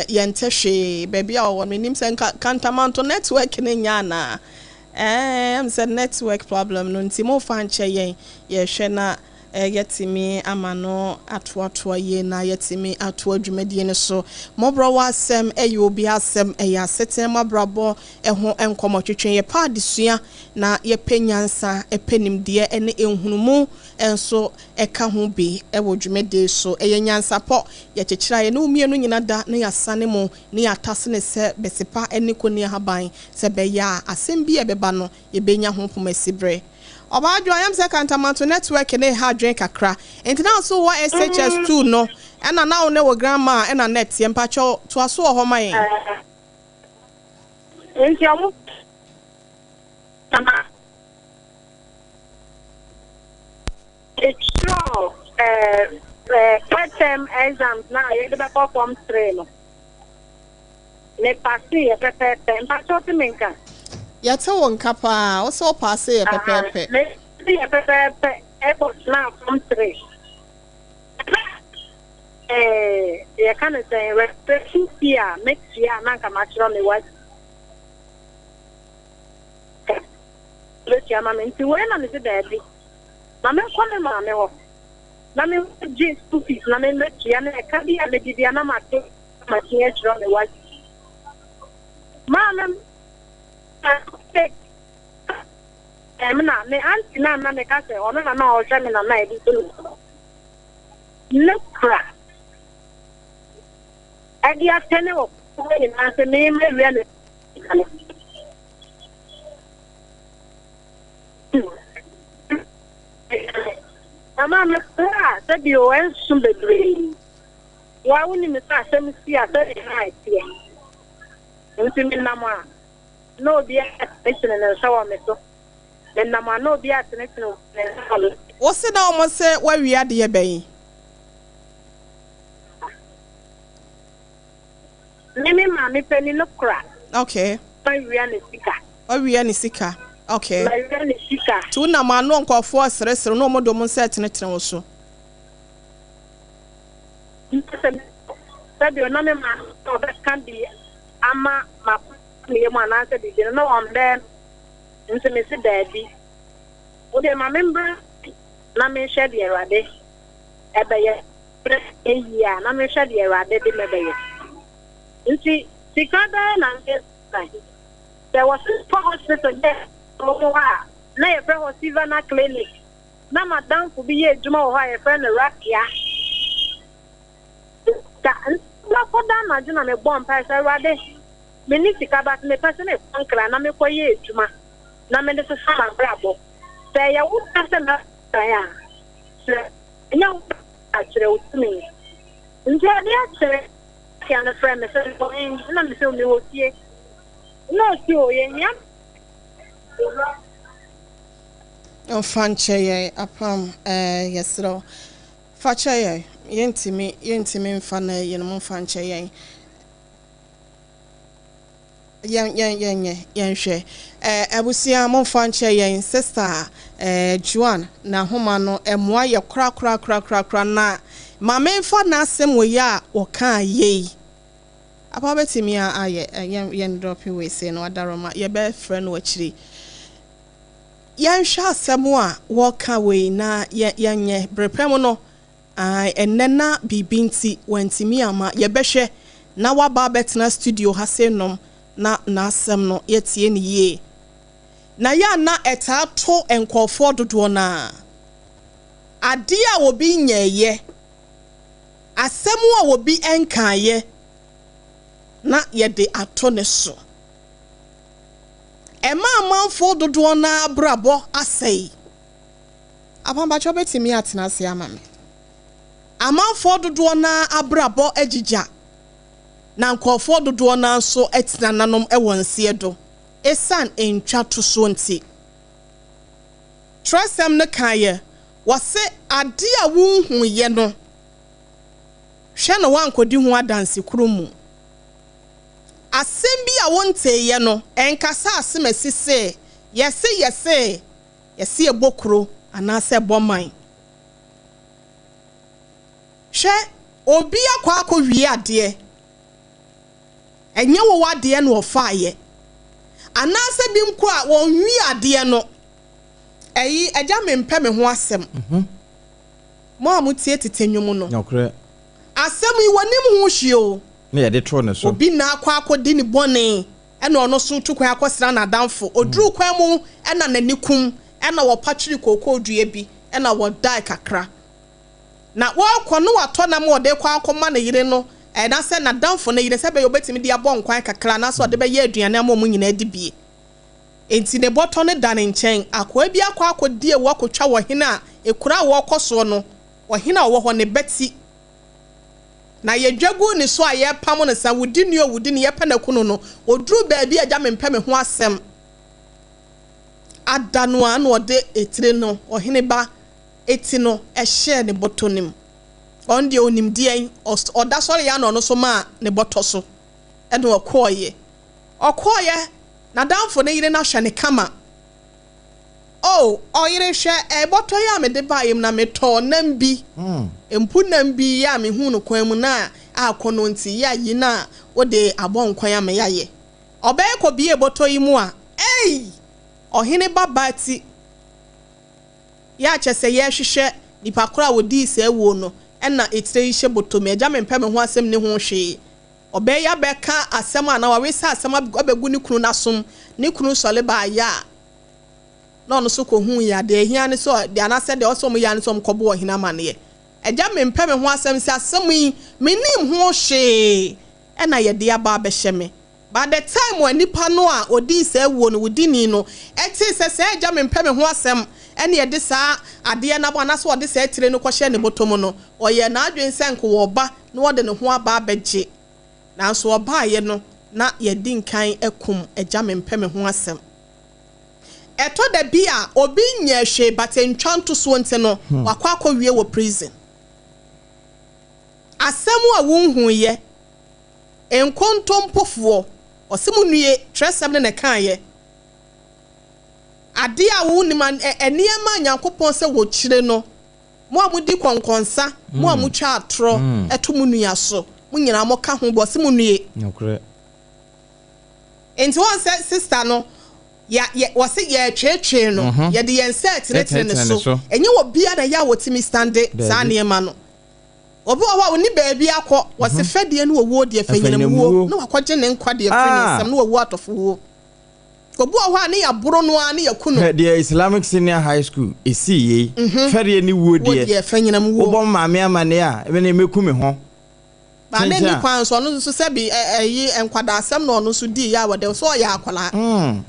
Speaker 1: ye ntehwe baby a wo menim se kantamanto network ne nya na. Am said network problem no nti monfa enche ye hwe na yetimi amano atwa ye na yetimi atwa dwumadie ne so MWHO asem obi asem ya seten mabrabo ho enkomo twetwen ye pa desua na ye penyansa epenimde ene enhunumu enso eka ho bi wo dwumadie so nyansa po ye kyekira ye no mienu nyina da na yasane mo ne atase ne se besepa ene koni haban se be ya asem bi ebeba no ye benya ho pomasibre Oba Joan am say kantamanto network ne ha dwen kakra. Enti na so what SHS2 no. And now ne wo grandma and a net ye mpacho to aso ho man.
Speaker 3: Enti amu. Tama. It's true. Term exams na ye de perform 3 no. Ne passi ye prepare mpacho te menka.
Speaker 1: Yata won kapa o so pass e pepepe
Speaker 3: me e pepepe e ko na from 3 ye kan say restriction here next year na ka matro me what le chama me nti we na me de bi na me ko me ma me ho na me ji stupid na me le tia na ka bi a me di na ma to ma tie chro me what ma me auntie na me ka se ono na o me na e di to lekra adi atene o we na se me really ama me pra se bi o en sum bebre wa woni me sa se me si a se na tie nti me na ma no be attention and shower me so then na ma no be attention and
Speaker 1: wo se na o mo se wa wi ade ye ben
Speaker 3: me ma me peni no kra
Speaker 1: okay
Speaker 3: wa wi ani sika
Speaker 1: okay
Speaker 3: wa wi ani sika
Speaker 1: tu na ma no nkofo sere no mo do mo se tenetene wo so
Speaker 3: sabi ona me ma o be kan bi ama ma me ma na se di no on dem nse me se daddy o de ma member na me share the erade ebe ye pre eya na me share the erade de me be ye nti Sikada na there was a hospital there. Na your friend was Sivana Clinic. Na madam could be a Juma or a friend Rakia. That for that, I do not a bomb pass. I rather Minisika, but my person is uncle and I'm a for ye, Juma. Na medicine sama bravo. Say, I would have them. No, actually, with me. Until the can a friend, Mr. Boeing, and I'm still new here. No, yeah.
Speaker 1: Fanche apam yes ro fache yentimi mfana yenum fanche yenhwe abusia mo fanche yen sister Juan na homa no emoa ye kra na ma memfa na asem we ya wo kan ye apa betimi aye yen drop we say no adaroma ye be friend wo chiri yansha asemo woka we na yanye brepem no enena bibinti wantimi ama yebehwe na waba betna studio hasenom na asem no yetie ni ye na ya na etato enkofo dodo na ade a obi nyeye asemo a obi enkaye na yede ato ne so Emma manfo dodo na brabo asei apamba chobetimi atena se amame amanfo dodo na abrabo agija na nkofo dodo na so etena nanom ewonse do esan entwa to so nti trasem ne kaye wase ade a wonhu ye no hwe no wankodi hu adanse kromu Asembi a wonte ye no enkasa asemasi se yese ebokro anase boman hwe obi akwa akɔwie ade enye wo wade no ofaaye anase bi mko a wonwi ade no eyi agya mempe me ho asem mo amutie tetenwum no
Speaker 2: nokre
Speaker 1: asem yi wonim ho hwio
Speaker 2: na yede tro ne so
Speaker 1: obi na akwa akodi ni bone ena ono so tukwan akosra na danfo oduru kwan mu ena nanikum ena wo patwiri kokoo dua bi ena wo dai kakra na wo kono wato na mo de kwa akoma na yire no na se na danfo na yire se be obetimi de abon kwan kakra na so de be ye aduane am mu nyina di bie enti ne boto ne dan nchen akwa bi akwa akodi e wo akotwa wo hena ekura wo koso no wo hena wo ho ne beti na yedwagu ni so aye pam no sa wudi ni ye panakunu no oduru baabi agya mempe me ho asem adano an ode etire no ohene ba eti no ehye ne botonim onde onim dien oda sori ya no so ma ne boto so e no okoye na danfo ne yire na hwe ne kama oyire hwe boto ya me de bayem na meto nambi empu nambi ya me hu no kwan mu na akono nti ya yi na ode abon kwan ya me yaye obe ko bie boto yi mu a ohene babati ya chese ye hwehwe nipa kora wodi se wo no na etire hye boto me agya mempe me ho asem ne ho hwe obe ya beka asem ana wa we sa asem abegu ni kunu nasom ni kunu sole ba ya no no so ko hu ya de hia ne so de anase de oso mu ya ne so mkobo ohina mane agya mempe me ho asem si asem yi menim ho hwe na ye de aba be hye me by the time when nipa no a odi se wo no wodi ni no eti se agya mempe me ho asem ene ye de sa ade na bo na so ode se tire no ko hye ne botom no oye na adwen senko wo ba na ode ne ho aba abegye na so oba ye no na ye di nkan ekum agya mempe me ho asem eto da bi a obi nya hwe batentwanto so nte no wakwa akɔwie wo prison asem a wonhu ye enkontompofo osimu nue tresem ne kan ye ade a wonim eniema nyankopon se wo kyire no mo amudi konkonsa mo amutwa atro etomu nua so mo nyina mo ka ho bo osimu nue
Speaker 2: nokre
Speaker 1: enti won se sister no ya wose ye twetwe no ye de yen set ne so enye wo bia na ya wotimi stande sa niema no obi wa oni baabi akọ wose fedie no wo de afanyinam wo na wakọje ne nkwa de afanyisam no wo atofo wo obi wa ne ya boro no a ne ya kuno
Speaker 2: the Islamic Senior High School esi ye fedie ni wo de
Speaker 1: afanyinam wo
Speaker 2: obo maame amane a ebe na meku me ho
Speaker 1: ba ne ni kwan so no so se bi yi enkwada asem no no so di ya wode so ya akwala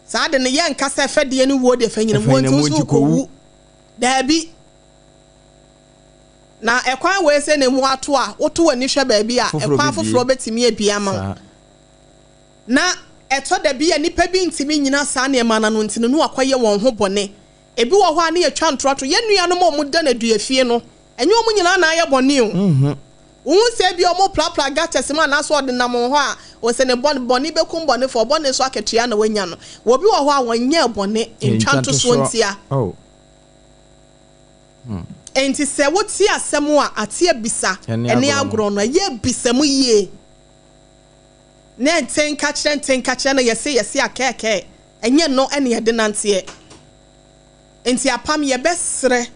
Speaker 1: sa de ne ye nkasa fedie ni wo de afanyinam wo nti so ko wu dabi na ekwan we se ne mu ato a woto wani hwe baabi a ekwan foforo betimi ebia ma na eto da bi nipa bi ntimi nyina sa na ema na no ntino no akoye won ho bone ebi wo ho ana ye twa ntroto ye nua no mo da na duafie no enye omu nyina na aye bone o wo se bi omo plapla gates ma na so de nam ho a wo se ne bone bekum bone fo bone so aketua na wanya no wo bi wo ho a wonye bone ntwa nto so ntia enti se woti asem a ate abisa ene agro no ye bisam ye na tenka kire na yese akeke enye no ene ye de nante enti apam ye besre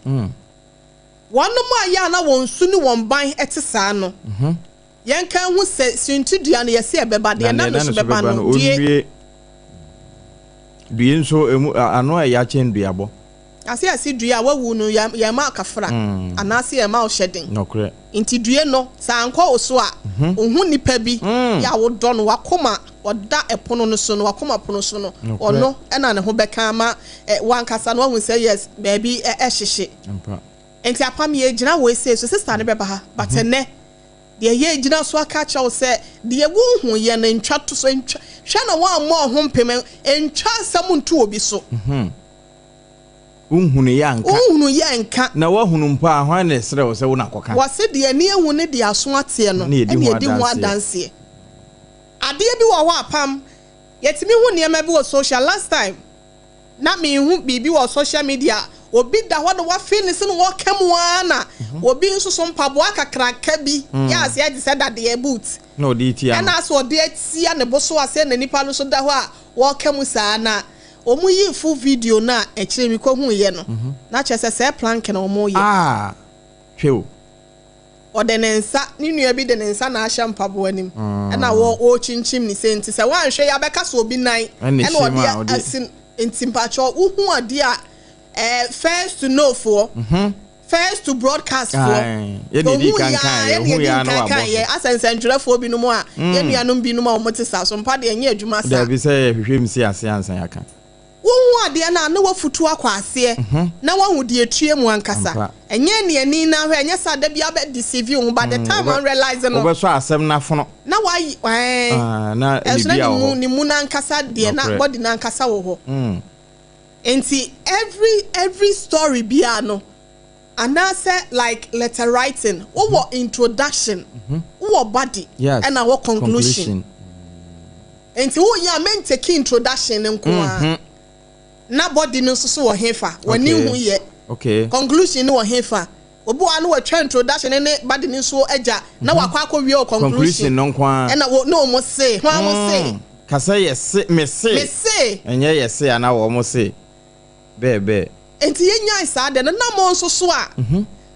Speaker 1: wonu ma ya na wonsu ni won ban etesa no yen kan hu se suntudua na yese ebeba de na no so beba no
Speaker 2: due nso ano ya chenduabo
Speaker 1: asi dua wawu no ya ma kafra anase ya ma ohyeden
Speaker 2: nokre
Speaker 1: inti due no sa anko oso a ohu nipa bi ya wodo no wakoma oda epono no so no wakoma pono so no ono ena ne ho beka ma wankasa no wahu say yes baby ehyehe inti apam ye gina we say so sister ne beba ha but ne de ye gina so aka cha wo say de wo hu ye ne ntwa to so ntwa hwa na wa mo ho mpem ntwa asam ntu obi so
Speaker 2: unhunu
Speaker 1: yanka
Speaker 2: na wahunu mpa ahwan na sere wo se wo na koka
Speaker 1: wase de ani ehu ne de aso ate no ene edi ho adanse ade bi wo ho apam yetimi hu ne ma bi wo social last time na me hu bibi wo social media obi da ho do wa feel se no wo kam ana obi nso so mpabo akakraka bi ya ase ade se da de boot
Speaker 2: no di tia
Speaker 1: na so de atia ne bo so ase na nipa no so da ho a wo kam saa na omu yi full video na ekire mi ko hu ye no na chese se plank na omu ye
Speaker 2: hwew
Speaker 1: odenensa ni nua bi denensa na ahya mpabo anim na wo chinchim ni senti se wan hwe ya beka so obi nan na odi asin entimpacho uhu ade a first to know for first to broadcast for
Speaker 2: ye di kankan ye hu ya no abo
Speaker 1: ye asensentrefo bi no mu a ye nua no bi no mu a omotisa so mpa de enye adwuma sa
Speaker 2: da bi se hwehwem si ase ansan yakan
Speaker 1: wo ade na wafutu akwase na wahu de etue mu ankasa enye ne ani na hwe enye sa da bia be deceive you by the time I realize no
Speaker 2: obeso asem na fono
Speaker 1: na why
Speaker 2: na libia wo
Speaker 1: ni mu na ankasa de na body na ankasa wo ho enti every story bia no and I say like letter writing wo introduction wo body and our conclusion enti wo ya men take introduction nko a na body no so wo hefa wani hu ye conclusion no wo hefa obi wa no twa introduction ne body no so eja na wakwa wie conclusion
Speaker 2: no kwa
Speaker 1: na no mo say ho mo say
Speaker 2: kasa yes me say enye yes ana wo mo say be
Speaker 1: enti yenya isa de na mo nso so a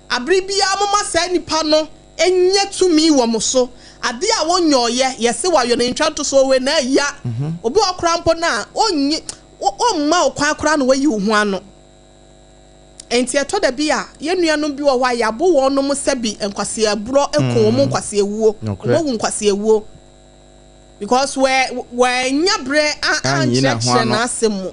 Speaker 1: abribia mo ma sa nipa no enye tumi wo mo so ade a wonyoye yese wa yo ne ntwa to so we na ya obi okrampo na onyi o ma okwa akra no wayi hu ano enti eto da bi a ye nuanom bi wo wa ya bo wo no mo sabi enkwase aburo ekon mo nkwase ewuo wo nkwase ewuo because we nyabre injection na asem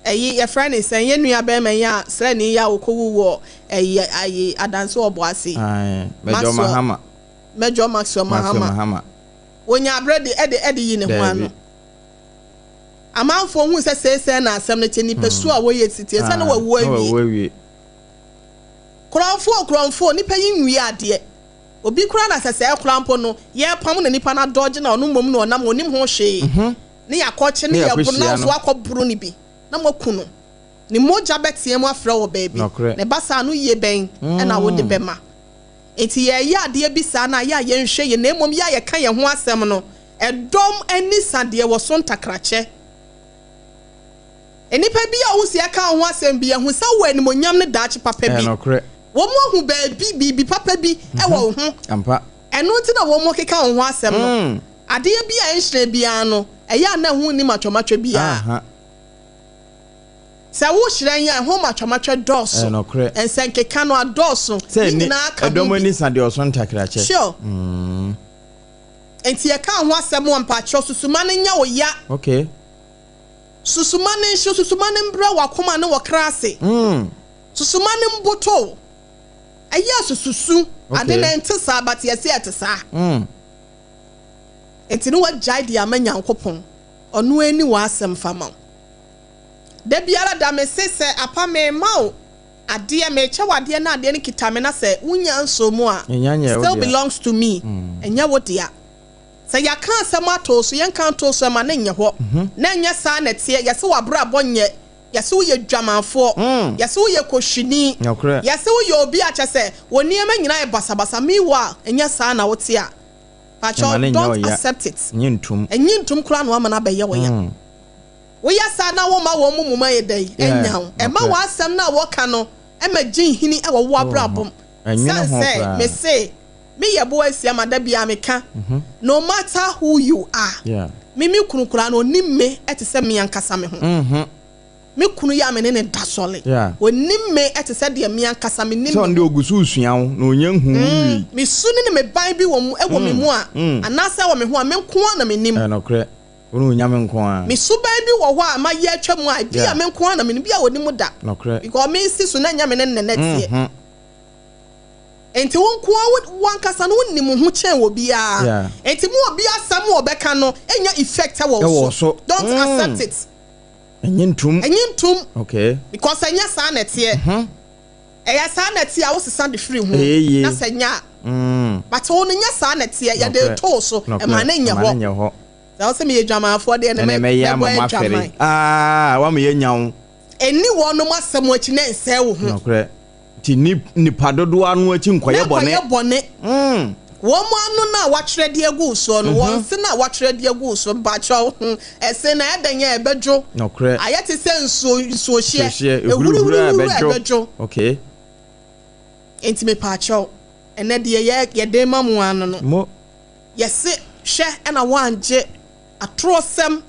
Speaker 1: ye friend is saying ye nua be man ya sre ni ya okowu wo ayi adanse oboase mejo mahama wonya brede ede yi ne ho ano amanfo hu se na asem ne teni pesu a wo ye titie se na wawu awie kronfo nipa yi nwi ade obi kura na sese krampo no ye pam na nipa na dodge na ono mom na onam onim ho hwe ne yakoche ne yabo na so akoburu ni bi na mokunu ni moja betie mu afra wo baby ne basa no ye ben na wo de bema enti ye ya ade bi sa na ya ye nhwe ye na emom ya ye kan ye ho asem no edom ani sade wo so ntakrache enipa bi a wo sia kan ho asem bi ye hu sa wo animonyam ne daachi papa bi wo mo hu baby papa bi e wo ho
Speaker 2: ampa
Speaker 1: eno nti na wo mo keka wo ho asem no ade bi a enhire bia no eya na hu ni matwamatwa bia sa wo hire yan ho matwamatwa doso ensenkeka no adoso
Speaker 2: ni na aka edomani sade oso ntakrache
Speaker 1: sure enti ye ka ho asem wo mpacho susuma ne nya wo ya
Speaker 2: okay
Speaker 1: susuma ne mbra wakoma ne wo krase susuma ne mboto aya sususu ade na ntesa abate yesi etesa enti no wagyae dia manya nkopon ono ani wa asem fama da biara da me sese apame mawo ade me che wade na ade ne kitame na se unya nsomu a still belongs to me enya wodia se ya kan asem ato so yen kan to so ma na nya ho na nya sa na tie yesi wabra bonye yesi wo ye dwamanfo yesi wo ye kohwini yesi wo ye obi a chese woni ema nyina e basabasa miwa enya sa na wote a pacho don't accept it enyintum kura no ama na be ye wo ya wo ya sa na wo ma wo mumuma ye dai enya e ma wo asem na wo ka no e ma gin hini e wo abrabom say me say me yeboa asia da bia me ka no matter who you are me kunu no nimme etese me yankasa me ho me kunu ya me ne da sole onimme etese de me yankasa me nimme
Speaker 2: so nde ogusu usuan no onye hu wi
Speaker 1: me suni ne me ban bi wo mu e wo me mu a anasa wo me ho a me nko na me nim
Speaker 2: no kre onu nya me nko a
Speaker 1: me su ban bi wo ho a ma ye atwa mu a bi a me nko na me nim bi a woni mu da
Speaker 2: no kre
Speaker 1: because me si su na nya me ne tie enti wonko wankasa no nim ho chen wo bia enti mu obi asam wo beka no enya effect wo so don't accept it enyintum
Speaker 2: okay
Speaker 1: because enya sa na tie eya sa na tie a wo sesa de free ho na senya but won nya sa na tie ya de to so e ma na nya ho so se me ye dwamafo de na me
Speaker 2: ya mama fere wa me ye nyawo
Speaker 1: eni wo no masam achi na nse wo ho
Speaker 2: ti ni padodo anu achi nkoye bone
Speaker 1: wo mo anu na wa kire de agu so no won se na wa kire de agu so ba cho ese na edanya ebejo ayete se nso hie
Speaker 2: ehuru ebejo okay
Speaker 1: enti me pa cho ene de ye de mamu anu no
Speaker 2: mo
Speaker 1: yese hwe ena wanje atrosem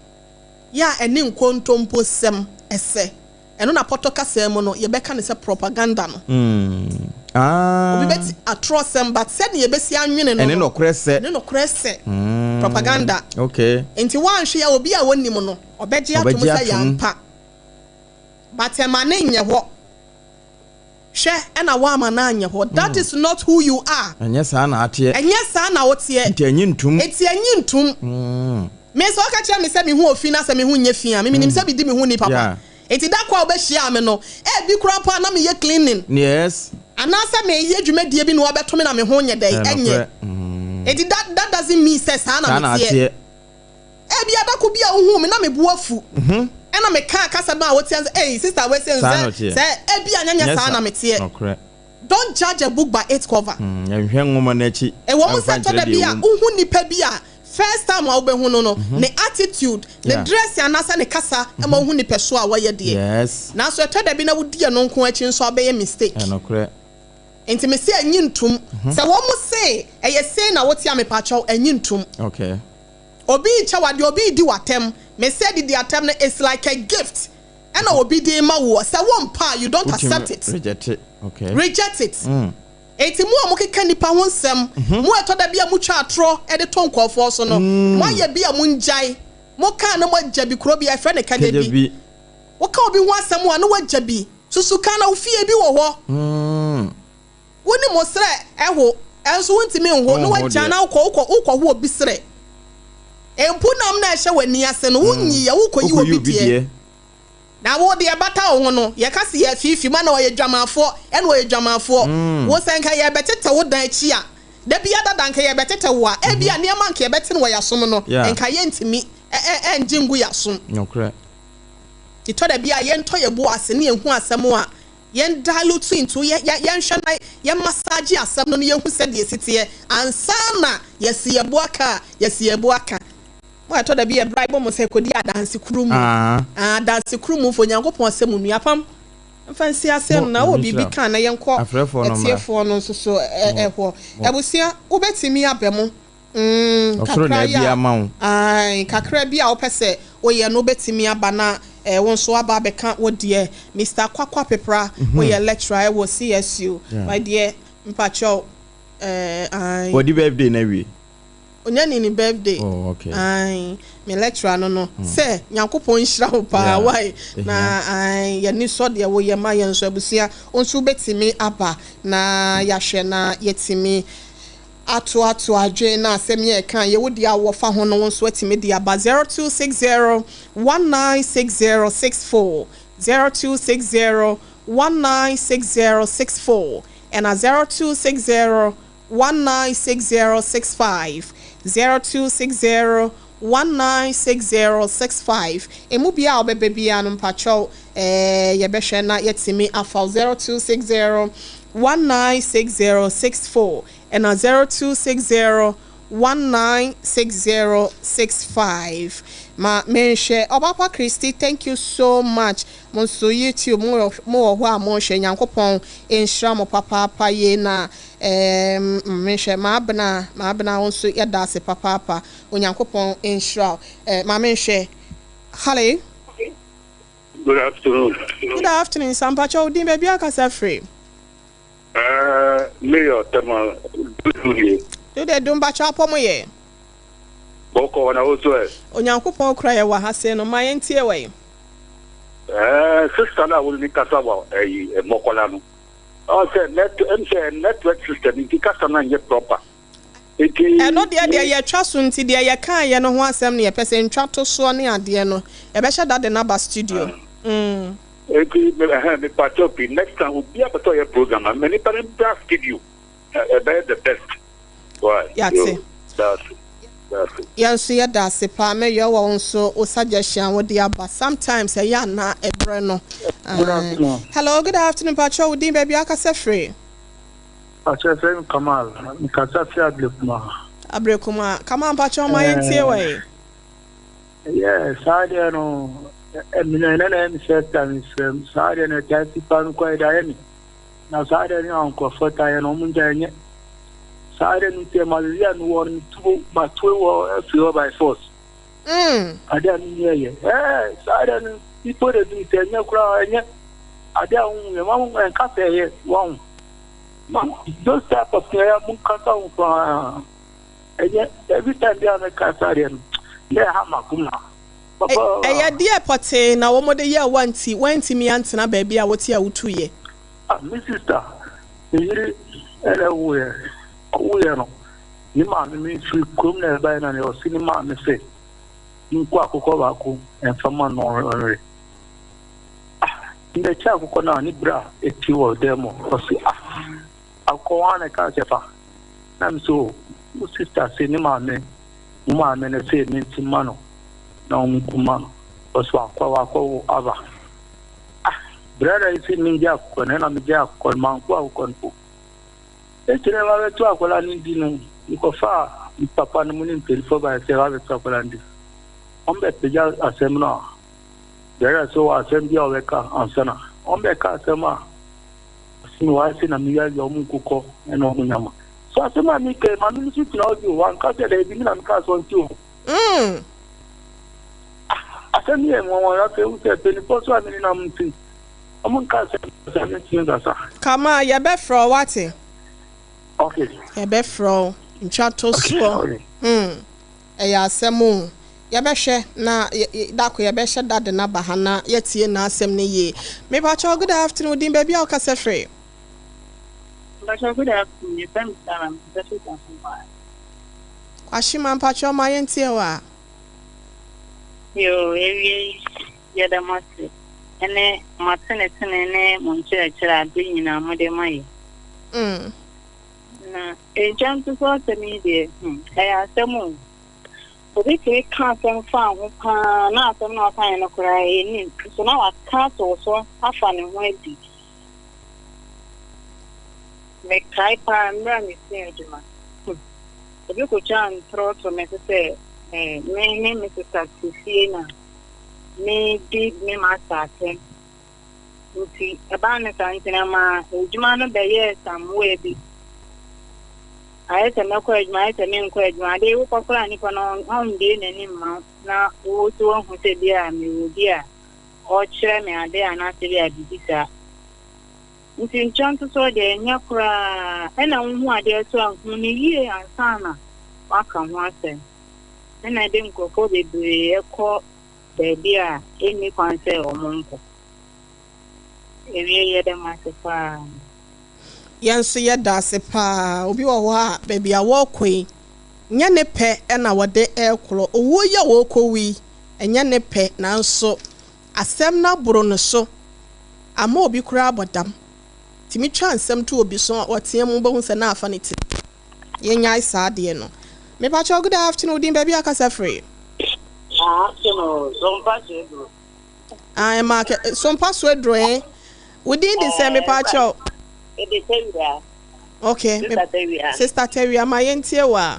Speaker 1: ya eni nkontompo sem ese eno na potoka sem no ye beka ne se propaganda no obi beti atrosem but said ye besi anwene no
Speaker 2: ene no krese
Speaker 1: propaganda
Speaker 2: okay
Speaker 1: enti wan hwe ya obi a woni mu no obeje atum se yampa but emane nye ho hwe ena wa ma na nye ho that is not who you are
Speaker 2: enye sa na atie
Speaker 1: wotie
Speaker 2: enti anyintum
Speaker 1: me so ka kire me se me hu ofi na se me hu nye fi a me nim se bi di me hu ni papa enti da kwa obehia me no e bi kura pa na me ye cleaning
Speaker 2: yes
Speaker 1: anasa me ye dwumadie bi no obetome na me ho nye dai enye enti that doesn't mean say sa na me tie e bi adako bi a hu me na me buafu ena me ka kasa ba wotie say sister we say e bi anyanya sa na me tie don't judge a book by its cover
Speaker 2: ehwe ngoma na chi
Speaker 1: e wo mo se to da bi a hu nipa bi a first time I be hu no ne attitude ne dress anasa ne kasa e ma hu nipa so a wo ye de
Speaker 2: yes
Speaker 1: na so to da bi na wo die no nko achi nso abe ye mistake enti me se anyintum se wo mo se eye se na wo tia me pa chaw anyintum
Speaker 2: okay
Speaker 1: obi chawade obi di watem me se di atem na is like a gift and obi di ma wo se wo mpa you don't accept it reject it eti mu amukeka nipa ho nsem mu etoda bia mu twa atro e de tonkofo so no mu aye bia mu njai mu ka na mu ajabi kro bia fre ne kanya bi wo ka obi ho asem a na wajabi susu ka na ofie bi wo ho woni mo sre eho enso wonti me ho no wajana ukọ ho obi sre empunam na ehye wani ase no wonyi ya ukoyi obi die na wo de bata ho no ye ka se ye fifi ma na wo ye dwamafo ene wo ye dwamafo wo senka ye betete wo dan chi a da bia dada nka ye betete wo a e bia ne ma nka ye betene wo ya som no enka ye ntimi njingu ya som
Speaker 2: okra
Speaker 1: ti to da bia ye nto ye bo ase ne ehu asem a ye dilute into ye hwe na ye massage asem no ye hu se de sitie ansa na ye se ye bo aka wa to da bi e bribe mo se kodi adanse kuru mu adanse kuru mu fo nyankopon asem nu apam fancy asem na obi bi kan na yenko etiefo no so eho ebusia obetimi abemu
Speaker 2: kakra bia ma wo
Speaker 1: ai kakra bia wo pese oye no betimi aba na won so aba beka wo de Mr. Kwakwa Pepra oye lecturer wo CSU my dear mpacho ai
Speaker 2: what the birthday na wi
Speaker 1: onya ni birthday
Speaker 2: okay
Speaker 1: ai me lecturer no say nyankopon hira wo pa why na ai ye ni so de wo ye ma ye nso abusia onso betimi aba na yahwe na yetimi atu adwe na asem ye kan ye wodi awofa ho no nso atimi de aba 0260196064 0260196064 and 0260196065 0260196065 emu bia obebe bia no mpacho ye behwe na yetimi afa 0260196064 and 0260196065 ma menhwe Obapa Christy, thank you so much monso YouTube mo ho a mo hwe Nyankopon enhira mo papa ye na menhwe ma abna onso yeda se papa Onyankopon enhira ma menhwe hello
Speaker 4: good afternoon Sampacho
Speaker 1: din baby akasa free
Speaker 4: Mayor Tema
Speaker 1: do de dumba chapo mo ye
Speaker 4: Boko na ozo
Speaker 1: Onyankopon kra ye wa ha se no ma yentie we
Speaker 4: sister na wo ni kasa wa mokola no o se network system ni kasa na nye proper
Speaker 1: no de ye twa so nti de ye kan ye no ho asem ne ye pese ntwa to so ne ade no ye be sha da de na ba studio
Speaker 4: me pachopi next time will be about your program and many parents ask you about the best why that's
Speaker 1: yes yeah that's pa me yo won so o suggestion wo dey aba sometimes e ya na ebre no hello good afternoon Pacho udin baby akasa free
Speaker 5: Pacho free Kamal mikasa fi
Speaker 1: abrekuma Kamal Pacho ma yentie we
Speaker 5: yes I no na certain from side na tati pan ko da ni na side ni on ko fota ya no mun janye side ni te mazia no won tu ma tu wo feel by force ada ni ye side ni people dey do te nya kura nya ada un ye ma mun ka pe ye won ma those type of player mun ka ta un fa every time they are ka side ni ha makuma
Speaker 1: ya dia pote na wo mode ya wanti mi antena ba bia wote a wutu ye
Speaker 5: my sister yiri ele wo no ni ma mi fi krom na ba na o sinima me se nko akoko ba ko enfama no onre nde cha akoko na ni bra eti wo demo o si akoko ana ka chefa na mi so my sister sinima me na se ni timano na umkumano oswa kwa ava brother isi ninja ko na mja ko man kwa ko npo etire wa wetu akola ni dinu iko fa papa no munin telefo ba se wa wetu akola ndi ombe peja asemna brother so asem bia weka ansana ombe ka asema sinu wa sina miya ya omukuko na omunyama so asema mi ke manu si tuna oju wan ka se de bi na ka so nti o asemi mo ya fe use telefo so amini na mti omun ka se nti ngasa
Speaker 1: kama ya be fro wati
Speaker 5: okay
Speaker 1: ya be fro nchato so ya asemu ya be hwe na da ko ya be hwe dade na ba hana ya tie na asem ne ye me ba cho good afternoon din baby o ka se free
Speaker 3: ba cho good afternoon you can stand that is something
Speaker 1: ashima mpacho ma yentie wa
Speaker 3: yo ya da masi ene matene ne munche chira bi na mode mai na jantu so temi de ya semu obi ke kan san fa ho pa na asem na fa na kura ni so na wa ka so afa ne ho edi me kai pa mra mi se eduma obi ko chan tro to me se me Mrs. Christina me did me master nti ebane santina ma ejuma no be ye samwe bi ayete mekọ ejuma ayete menkọ ejuma de wo kokora ni kono on de nani ma na wo to hu se bia mi wo bia o kire me ade ana se bia bibisa nti nchanto so de nyakura ena hu ade so anhu ni yie ansana waka ho asem ena de nkoko bebre ekọ bebi a eni kwanse omonko ewie ye de masefa
Speaker 1: yanso ye da se pa obi wo ha baby a wo koi nya ne pe na wode ekro owo ye wo kowi enya ne pe nanso asem na boro no so ama obi kura abodam timi twa nsem to obi so wote mu bo hu se na afa ne ti ye nya isa de no me pa cho good afternoon din baby akasa free
Speaker 3: Sompa Swedro.
Speaker 1: I mark Sompa Swedro eh within the same pa cho okay, Sister Terry, my auntie wa.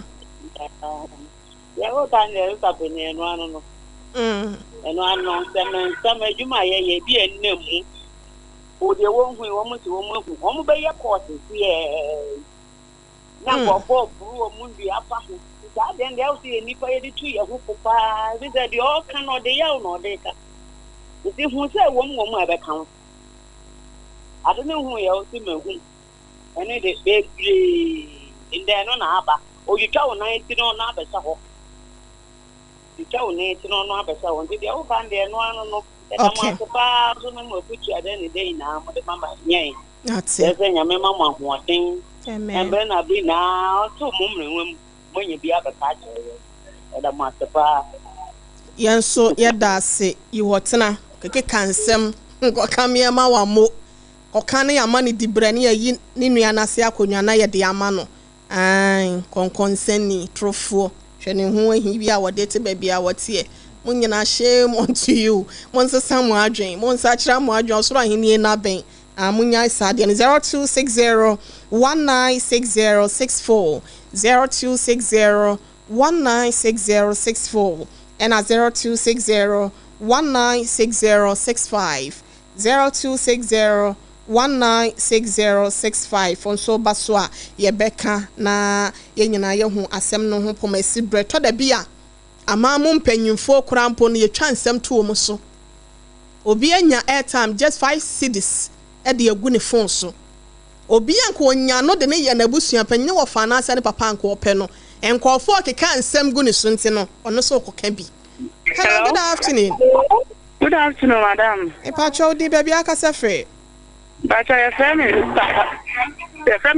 Speaker 3: Yeah, what time you up in the no. And one non some you my be a name. Oh, the one who almost woman by your courses, yeah. Now, for Brew Mundi Apa, then they'll see any fire tree, a hoop of fire, with the all kind of the young or data. If you say one woman account, I don't know who else in my room. And it is baby in there no naba. Or you tell 19 on naba saho. You tell 19 on naba saho. Did you open there no? Okay. No put you at any day now, the mama. Yay.
Speaker 1: That's it.
Speaker 3: There's a mama one thing. And then I'll be now 2 moments when you be up a catcher. And a master pa.
Speaker 1: Yan so ya da se you wotena keke kansem go kamia ma wa mo okane ya mani dibrani ya yi ni nua na se akonwa na ye de ama no ai konkonseni trofo hwene hu ahi bia wode te ba bia wote munyina shame unto you monse samu adwen monse akira mu adwen osoro ahini na ben munya isade 0260 196064 0260 196064 and at 0260 196065 0260 196065 on so baswa yebeka na yenyina ye hu asem no ho pomasi bre to da bia amamu mpanyimfo krampo no ye twa nsem to wo so obi anya airtime just 5 cedis e de agu ne phone so obi anko onya no de ne ye na busua panyin wo fa na ase ne papa anko ope no enkofo keka nsem gu ne so nti no ono so okoka bi. Hello, good afternoon.
Speaker 3: Good afternoon, madam.
Speaker 1: Pacho di baby akasa free.
Speaker 3: But your family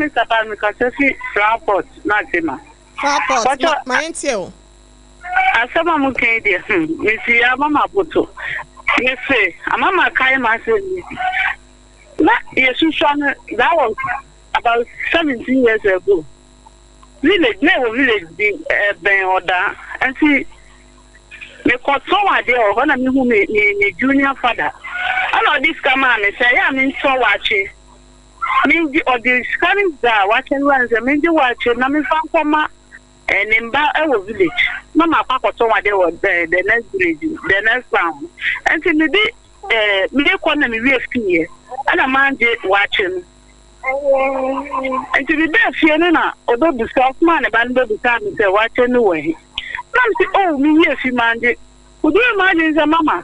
Speaker 3: Papa because if Frankfurt not him.
Speaker 1: Frankfurt my auntie.
Speaker 3: Asama mukende misi ya mama buto. Yes, mama kai ma say. Na yesu shon that was about 17 years ago. Village ben order and see me koto wade o ho na me hu me junior father all of this come on say ya me so wache me di o the scanning da wache wan say me di wache na me fan koma enimba e wo village mama pa koto wade o the next village the next farm and me di me ko na me we fie ana manje wache no and to be there fie na odo discuss man ba ndo bi ta me say wache no we oh, me yes, manje. Could you imagine the mama?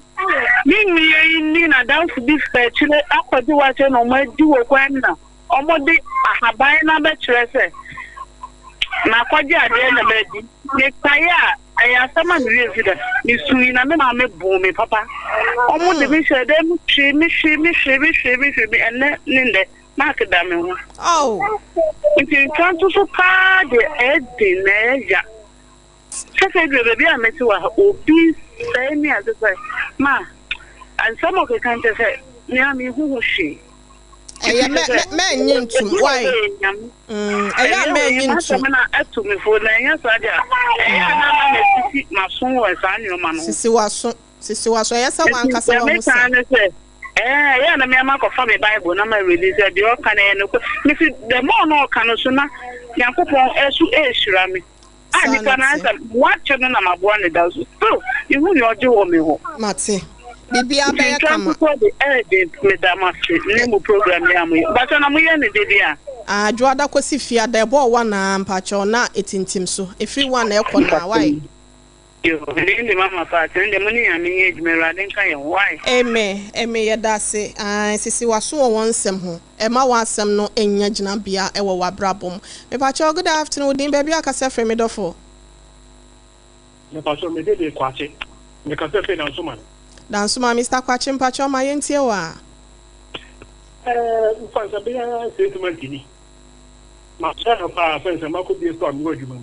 Speaker 3: Me na dance this chile after the watching on my duo quena. Omodi a habana betresse. Na kwaja de na bedi. Ne kaya aya sama resident. Ni suina me ma me boom papa. Omodi me say dem she me and ninde mark dame.
Speaker 1: Oh.
Speaker 3: If you can't so far the head ya. Say baby I met you obi say me as say ma and some of the countries say near me who she
Speaker 1: me nyintum why me nyintum
Speaker 3: na etu me for na nya saja na me sisi maso wa sanyo ma no
Speaker 1: sisi waso ya sa wan kasa wa musa
Speaker 3: ya na me ma ko fa me bible na ma release the o kan e no me see the more no kan so na yankopon esu ehira me ani kana asa watch no na maboa ne dazo so ihu ni oje wo me ho
Speaker 1: mate Bibi abaya kama.
Speaker 3: Madam, name program yamu. But na mu ye ne dia.
Speaker 1: Ah, Joada kwesi fia da ebo wa na mpacho na etintim so. Efiri wa na ekọ na why?
Speaker 3: Yo, ni mama pa, tende muni ya mi ejme rade nka ye why?
Speaker 1: Eme ye da se. Ah, sisi waso won nsem ho. Ema wa asem no enya gina bia ewo wa brabom. Me pacho good afternoon din baby akase frame dofo.
Speaker 6: Me pacho me de kwache. Me kase fe na nsuma.
Speaker 1: Dan suma Mr. Kwache mpacho ma yentie wa.
Speaker 6: Fansa bia statement ni. Ma sha pa fansa ma ko bi so am go juma.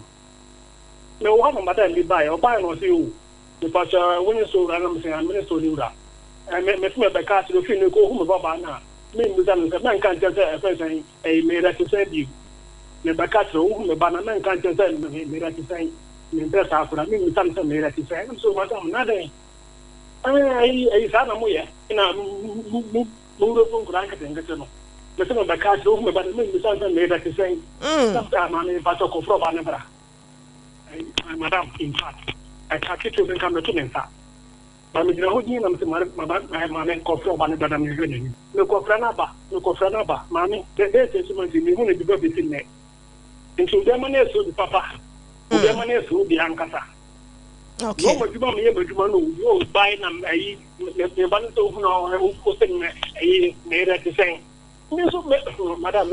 Speaker 6: Me wo ha madam bi bai o bai no se o. Me pacho woni so ga na me se am ne so ni ura. Me me be ka so fi ne ko hu me baba na. Me mi zan se man kan tete fansa me ra se bi. Me be ka so hu me ba na man kan tete me ra se me be sa fura me mi san se me ra se so madam na de. Ai sana mu ya ina mu ro kran ka tenga teno me se ba ka so me ba me san me da ke sai ta ma me ba to ko fro ba ne bra ai madam in fact I can't to ben kam to men sa ba me dira ho ni na me se ma me ko fro ba ne da me ni me ko fra na ba ma me de se ma di me hu ne bi ba bi tin ne nti de ma ne so di papa de ma ne so di ankasa.
Speaker 1: Okay.
Speaker 6: No, but you no, you buy them. I balance of no, I will sing a made at the same. Madam,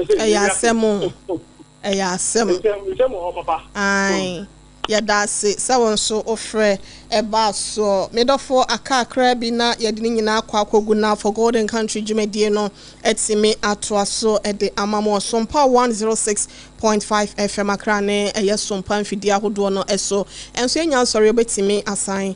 Speaker 6: Papa.
Speaker 1: Aye. Ya dase sawon so ofre eba so medofo aka krabi na yedini nyina akwakogu na for golden country jumedie no etimi atoaso ede amamo sompa 106.5 FM akrane eye sompa mfidi ahodo no eso enso enya sori obetimi asan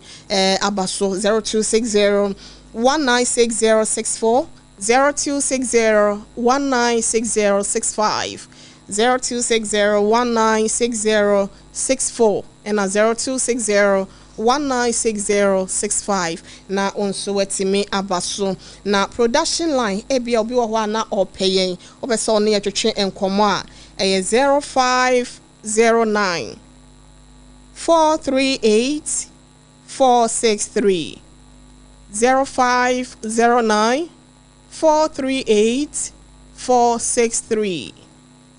Speaker 1: abaso 0260 196064 0260 196065 0260196064 and 0260196065 na onso wetimi abaso na production line ebia obi wo na opeyen obese ono ye twetwe enkomo a 0509 438 463 0509 438 463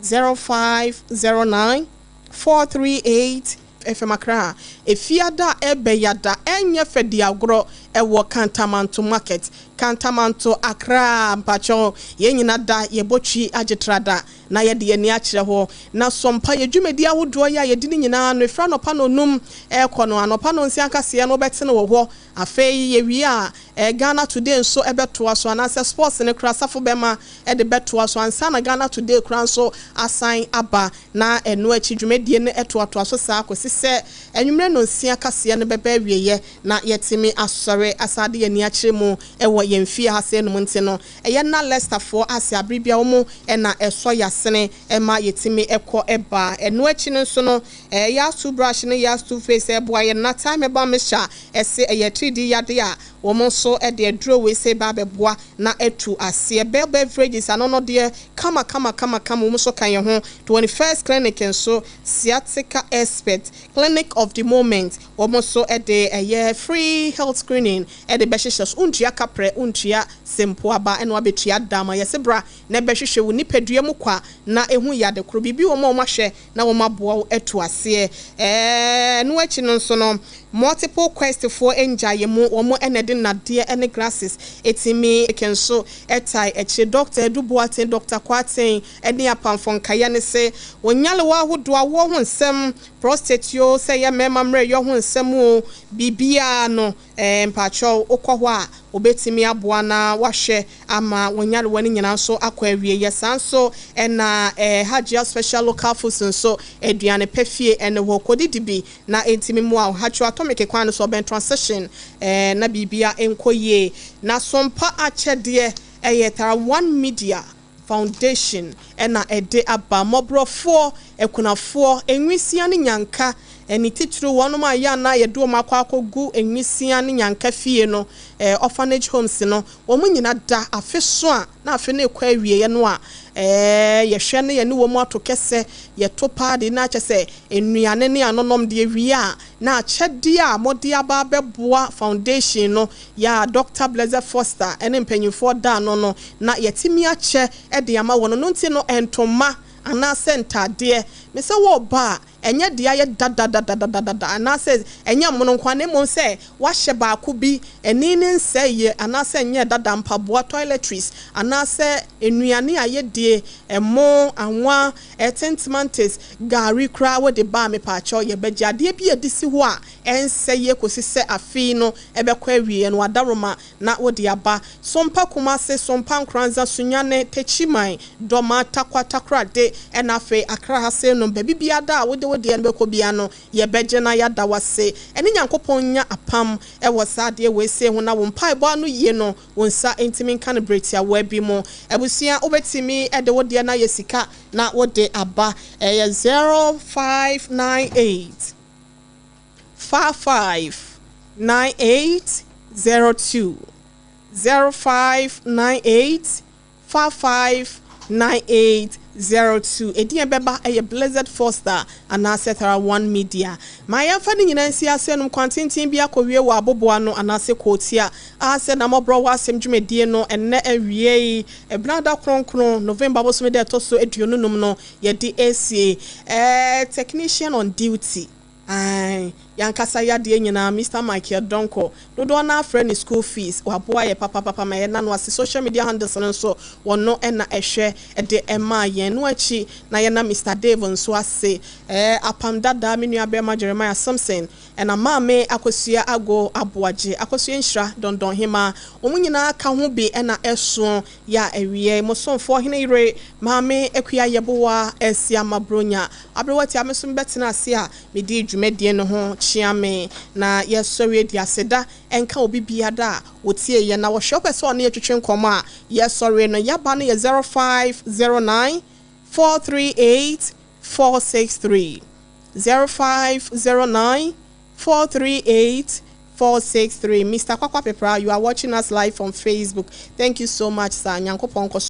Speaker 1: 0509 438 FM Accra efiada ebeyada enye fedi agro ewo Kantamanto market Kantamanto Accra mpacho yenyina da yebochi agitrada na yede yeni akire ho na sompa yedwumedi ahodo ya yedi nyina no efra no pa no num ekono anopa no nsi akase no betene wo ho afei yewi a Ghana Today nso ebeto aso anase sports ne kra safo bema de beto aso ansa na Ghana Today kra nso asan aba na eno achi dwumedie ne eto aso saa kwesi se enwumre no nsi akase ne beba awieye na yetimi asore asade yeni akire mu ewo yemfie ha se no munte no eye na Leicester for ase abribia wo na eso yasene ema yetimi ekọ eba eno achi nso no ya to brush ne ya to face eboa ye na time eba mesha ese eye 3D yade a wo so de adro we say ba beboa na etu ase beverages anono de kama wo so kan ye ho 21st clinic nso sciatica expert clinic of the moment wo so de free health screening de behwehwes untua kapre untua sempo aba eno abetua dama yesebra na behwehwe wo nipadua mu kwa na ehu yade kro bibi wo ma hwe na wo maboa etu ase no achi no nso no multiple quest for enjaye mu wo mo enede nade ene glasses etimi kenso etai eche doctor eduboate Dr. Kwaten ene apamfon kaya ne se wonyale wa hodo awo ho nsem prostate yo se ye mema mre yo ho nsem o bibia no mpacho okwo a obetimi aboa na wahwe ama wonyale wani nyina so akwa awie yesanso ena Hajia special local foods nso aduane pefie ene wo kodidibi na entimi mu a hacho atomic kwan so ben transition na bibia enkoye na sompa achede eyetara one media foundation ena ede aba MWHO ekunafo enwisia ne nyanka eni titru wono ma ya na yedo makwa gu enwisia ne nyanka fie no orphanage homes no wo nyina da afeso a na afe na ekwa awie ye no a yehwe ne ye ne wo mu atokese ye topa de na kyese enuane ne anonom de awie a na akyede a mode aba beboa foundation no ya Dr. Blazer Foster ene mpanyimfo da no na yetimi akye e de ama wono no nti no entoma ana center de me se wo ba enye de aye da ana se enye mono nkwane mo se wa hye ba ko bi eni ne nseye ana se enye dada mpaboa toiletries ana se enuane aye de emo anwa tentmantes gari kra wo de ba me pa cho ye begya de bi edisi ho a enseye kosise afi no ebekwa awie no adaroma na wo de aba sompa kumase sompa nkranza sunyane techiman doma takwata de enafe akra hase no bebi biada wo de enbeko bia no ye beje na ya dawase ene nyankopon nya apam e wo sade we se ho na wo mpa ebo anu ye no wonsa intimi kan break ya wa bi mo ebusia obetimi e de wo de na yesika na wo de aba 0598 559802 0598 559802 Ediye beba eye Blessed Foster anase Thara One Media. Ma yamfa ni nyina nsi ase no kwantintin bia kowie wa aboboa no anase kotia ase na MWHO asem dwumedie no enne awie ebrada kronkron November bosome de to so eduonunum no ye di AC technician on duty. Yankasa ya de nyina Mr. Michael Donko dodo na friend school fees waboa ye papa ma ye na no ase social media handles no so wono na ehwe de ema ye no achi na ye na Mr. Dave nso ase apam dada menu abema Jeremiah Samson na maame akosua ago aboaje akosua nhira dondon hima omunyina ka ho bi na eso ya awie mosomfo OHENEYERE maame akua yeboa asia mabronya abrewati amesum betena ase a medi dwumedie no ho chiame na yesori di aseda enka obi biada wotie ye na wo hwe so na yetwetwe nkomo a yesori no yaba no ye 0509 438 463 0509 438 463 Mr. Kwakwa Pepra, you are watching us live on Facebook. Thank you so much, sir. Nyankopon